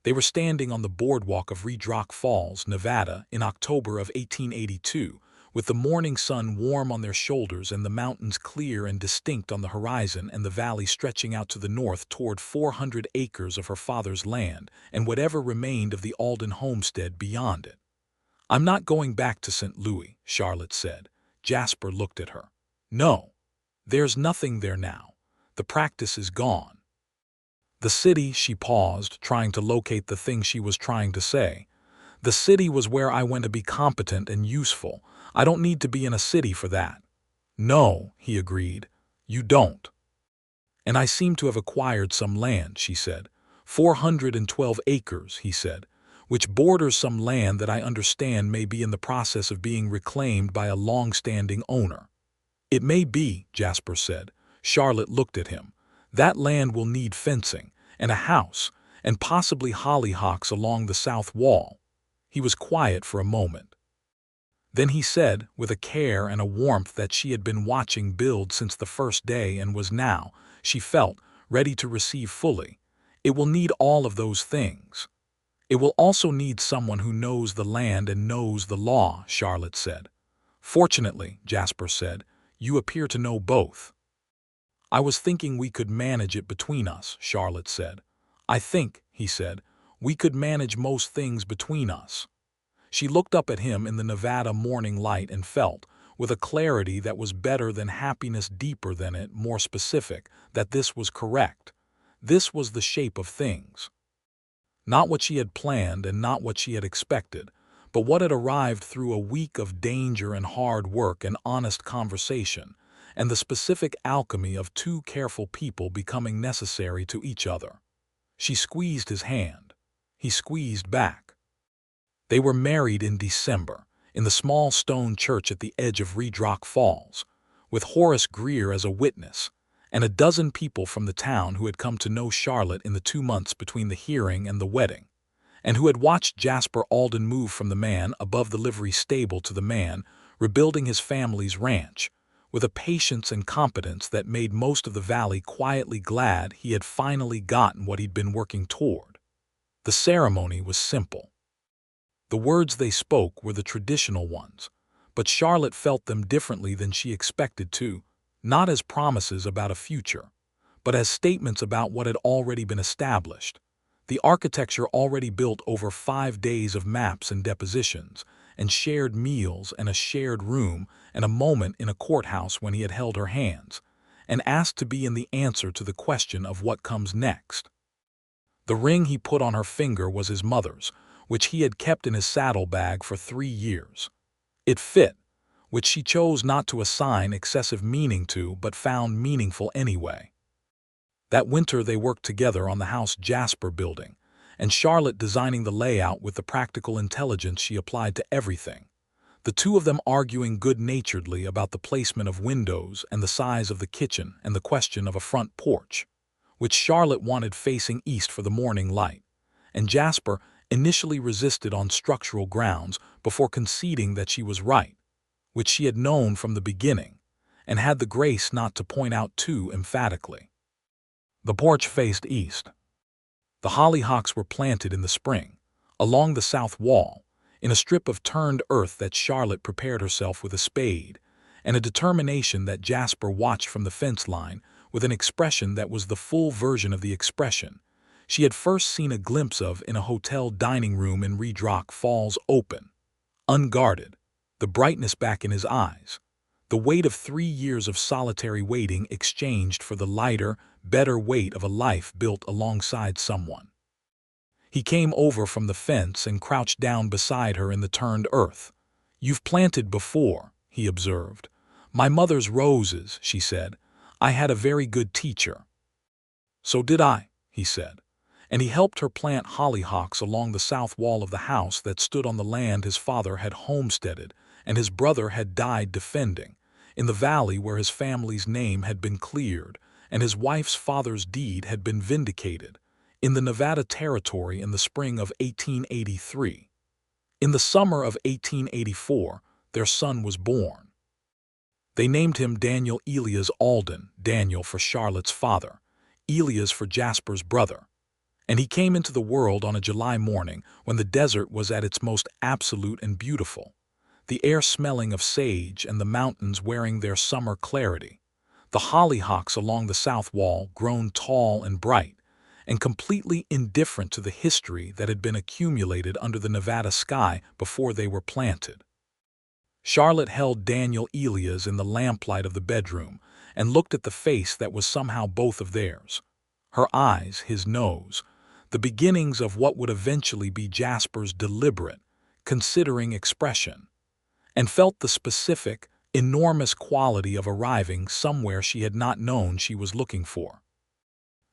They were standing on the boardwalk of Redrock Falls, Nevada, in October of 1882, with the morning sun warm on their shoulders and the mountains clear and distinct on the horizon and the valley stretching out to the north toward 400 acres of her father's land and whatever remained of the Alden homestead beyond it. "I'm not going back to St. Louis," Charlotte said. Jasper looked at her. "No. There's nothing there now. The practice is gone." The city, she paused, trying to locate the thing she was trying to say. "The city was where I went to be competent and useful. I don't need to be in a city for that." "No," he agreed. "You don't." "And I seem to have acquired some land," she said. 412 acres, he said, "which borders some land that I understand may be in the process of being reclaimed by a long-standing owner." "It may be," Jasper said. Charlotte looked at him. "That land will need fencing, and a house, and possibly hollyhocks along the south wall." He was quiet for a moment. Then he said, with a care and a warmth that she had been watching build since the first day and was now, she felt, ready to receive fully, "It will need all of those things." "It will also need someone who knows the land and knows the law," Charlotte said. "Fortunately," Jasper said, "you appear to know both." "I was thinking we could manage it between us," Charlotte said. "I think," he said, "we could manage most things between us." She looked up at him in the Nevada morning light and felt, with a clarity that was better than happiness, deeper than it, more specific, that this was correct. This was the shape of things. Not what she had planned and not what she had expected, but what had arrived through a week of danger and hard work and honest conversation, and the specific alchemy of two careful people becoming necessary to each other. She squeezed his hand. He squeezed back. They were married in December, in the small stone church at the edge of Redrock Falls, with Horace Greer as a witness, and a dozen people from the town who had come to know Charlotte in the 2 months between the hearing and the wedding, and who had watched Jasper Alden move from the man above the livery stable to the man rebuilding his family's ranch, with a patience and competence that made most of the valley quietly glad he had finally gotten what he'd been working toward. The ceremony was simple. The words they spoke were the traditional ones, but Charlotte felt them differently than she expected to, not as promises about a future, but as statements about what had already been established. The architecture already built over 5 days of maps and depositions, and shared meals and a shared room and a moment in a courthouse when he had held her hands, and asked to be in the answer to the question of what comes next. The ring he put on her finger was his mother's, which he had kept in his saddlebag for 3 years. It fit, which she chose not to assign excessive meaning to but found meaningful anyway. That winter they worked together on the house Jasper building, and Charlotte designing the layout with the practical intelligence she applied to everything. The two of them arguing good-naturedly about the placement of windows and the size of the kitchen and the question of a front porch, which Charlotte wanted facing east for the morning light, and Jasper initially resisted on structural grounds before conceding that she was right, which she had known from the beginning, and had the grace not to point out too emphatically. The porch faced east. The hollyhocks were planted in the spring, along the south wall, in a strip of turned earth that Charlotte prepared herself with a spade, and a determination that Jasper watched from the fence line with an expression that was the full version of the expression she had first seen a glimpse of in a hotel dining room in Redrock Falls, open, unguarded, the brightness back in his eyes, the weight of 3 years of solitary waiting exchanged for the lighter, better weight of a life built alongside someone. He came over from the fence and crouched down beside her in the turned earth. "You've planted before," he observed. "My mother's roses," she said. "I had a very good teacher." "So did I," he said. And he helped her plant hollyhocks along the south wall of the house that stood on the land his father had homesteaded and his brother had died defending, in the valley where his family's name had been cleared and his wife's father's deed had been vindicated, in the Nevada Territory in the spring of 1883. In the summer of 1884, their son was born. They named him Daniel Elias Alden, Daniel for Charlotte's father, Elias for Jasper's brother. And he came into the world on a July morning when the desert was at its most absolute and beautiful, the air smelling of sage and the mountains wearing their summer clarity, the hollyhocks along the south wall grown tall and bright, and completely indifferent to the history that had been accumulated under the Nevada sky before they were planted. Charlotte held Daniel Elias in the lamplight of the bedroom and looked at the face that was somehow both of theirs. Her eyes, his nose, the beginnings of what would eventually be Jasper's deliberate, considering expression, and felt the specific, enormous quality of arriving somewhere she had not known she was looking for.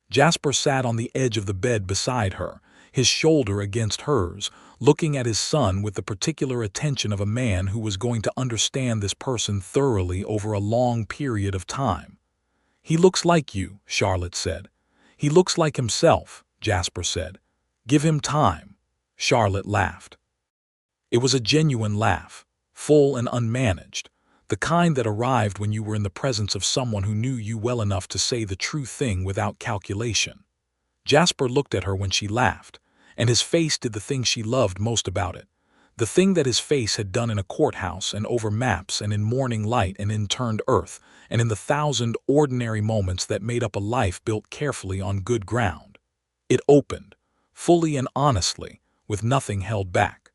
Jasper sat on the edge of the bed beside her, his shoulder against hers, looking at his son with the particular attention of a man who was going to understand this person thoroughly over a long period of time. "He looks like you," Charlotte said. "He looks like himself," Jasper said. "Give him time." Charlotte laughed. It was a genuine laugh, full and unmanaged, the kind that arrived when you were in the presence of someone who knew you well enough to say the true thing without calculation. Jasper looked at her when she laughed, and his face did the thing she loved most about it, the thing that his face had done in a courthouse and over maps and in morning light and in turned earth and in the thousand ordinary moments that made up a life built carefully on good ground. It opened, fully and honestly, with nothing held back.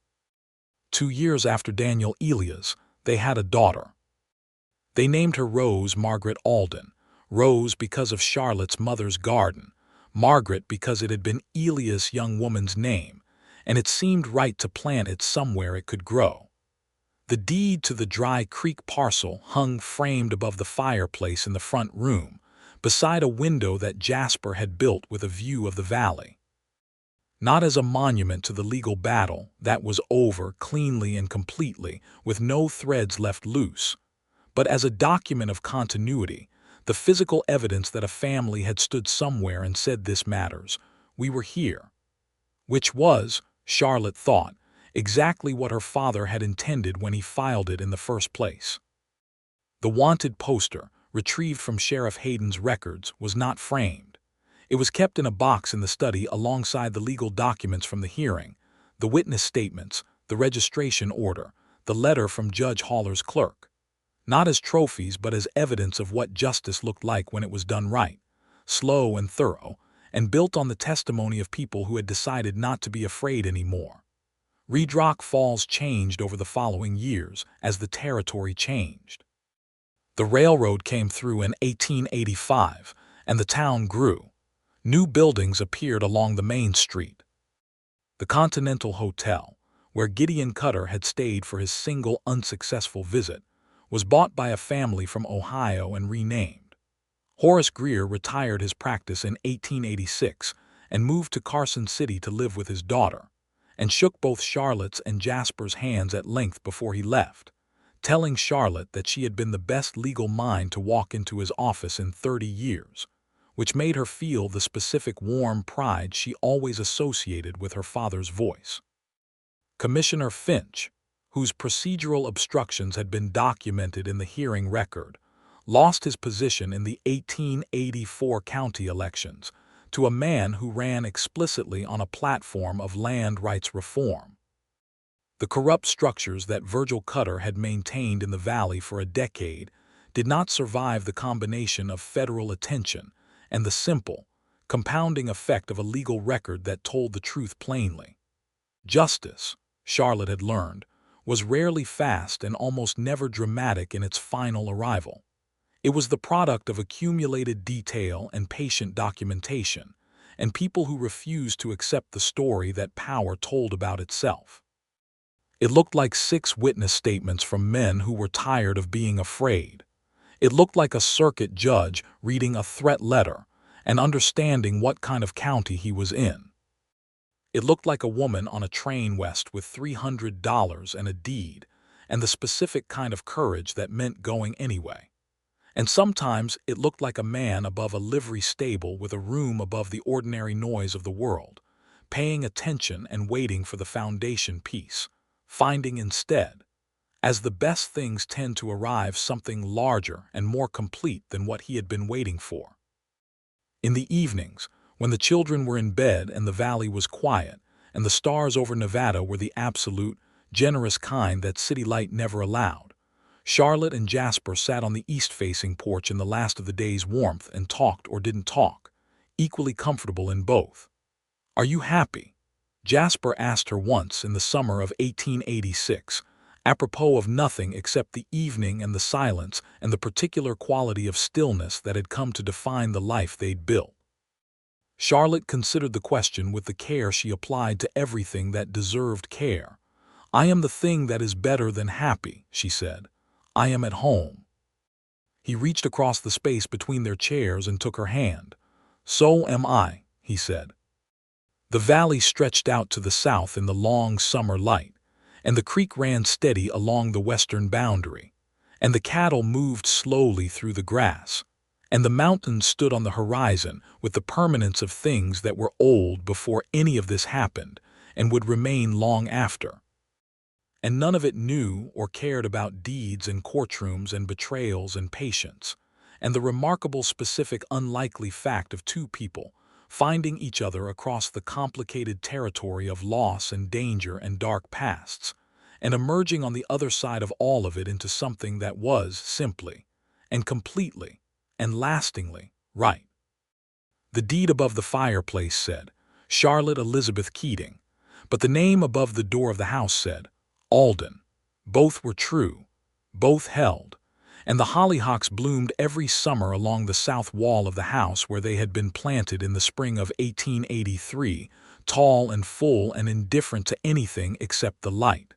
2 years after Daniel Elias, they had a daughter. They named her Rose Margaret Alden, Rose because of Charlotte's mother's garden, Margaret because it had been Elias' young woman's name, and it seemed right to plant it somewhere it could grow. The deed to the Dry Creek parcel hung framed above the fireplace in the front room, beside a window that Jasper had built with a view of the valley. Not as a monument to the legal battle that was over cleanly and completely, with no threads left loose, but as a document of continuity, the physical evidence that a family had stood somewhere and said, "This matters. We were here." Which was, Charlotte thought, exactly what her father had intended when he filed it in the first place. The wanted poster, retrieved from Sheriff Hayden's records, was not framed. It was kept in a box in the study alongside the legal documents from the hearing, the witness statements, the registration order, the letter from Judge Haller's clerk. Not as trophies, but as evidence of what justice looked like when it was done right, slow and thorough, and built on the testimony of people who had decided not to be afraid anymore. Redrock Falls changed over the following years as the territory changed. The railroad came through in 1885, and the town grew. New buildings appeared along the main street. The Continental Hotel, where Gideon Cutter had stayed for his single unsuccessful visit, was bought by a family from Ohio and renamed. Horace Greer retired his practice in 1886 and moved to Carson City to live with his daughter, and shook both Charlotte's and Jasper's hands at length before he left, telling Charlotte that she had been the best legal mind to walk into his office in 30 years, which made her feel the specific warm pride she always associated with her father's voice. Commissioner Finch, whose procedural obstructions had been documented in the hearing record, lost his position in the 1884 county elections to a man who ran explicitly on a platform of land rights reform. The corrupt structures that Virgil Cutter had maintained in the valley for a decade did not survive the combination of federal attention and the simple, compounding effect of a legal record that told the truth plainly. Justice, Charlotte had learned, was rarely fast and almost never dramatic in its final arrival. It was the product of accumulated detail and patient documentation, and people who refused to accept the story that power told about itself. It looked like 6 witness statements from men who were tired of being afraid. It looked like a circuit judge reading a threat letter and understanding what kind of county he was in. It looked like a woman on a train west with $300 and a deed, and the specific kind of courage that meant going anyway. And sometimes it looked like a man above a livery stable with a room above the ordinary noise of the world, paying attention and waiting for the foundation piece, finding instead, as the best things tend to arrive, something larger and more complete than what he had been waiting for. In the evenings, when the children were in bed and the valley was quiet, and the stars over Nevada were the absolute, generous kind that city light never allowed, Charlotte and Jasper sat on the east-facing porch in the last of the day's warmth and talked or didn't talk, equally comfortable in both. "Are you happy?" Jasper asked her once in the summer of 1886, apropos of nothing except the evening and the silence and the particular quality of stillness that had come to define the life they'd built. Charlotte considered the question with the care she applied to everything that deserved care. "I am the thing that is better than happy," she said. "I am at home." He reached across the space between their chairs and took her hand. "So am I," he said. The valley stretched out to the south in the long summer light, and the creek ran steady along the western boundary, and the cattle moved slowly through the grass, and the mountains stood on the horizon with the permanence of things that were old before any of this happened and would remain long after. And none of it knew or cared about deeds and courtrooms and betrayals and patience, and the remarkable specific unlikely fact of two people finding each other across the complicated territory of loss and danger and dark pasts, and emerging on the other side of all of it into something that was simply and completely and lastingly right. The deed above the fireplace said, Charlotte Elizabeth Keating, but the name above the door of the house said, Alden. Both were true, both held, and the hollyhocks bloomed every summer along the south wall of the house where they had been planted in the spring of 1883, tall and full and indifferent to anything except the light.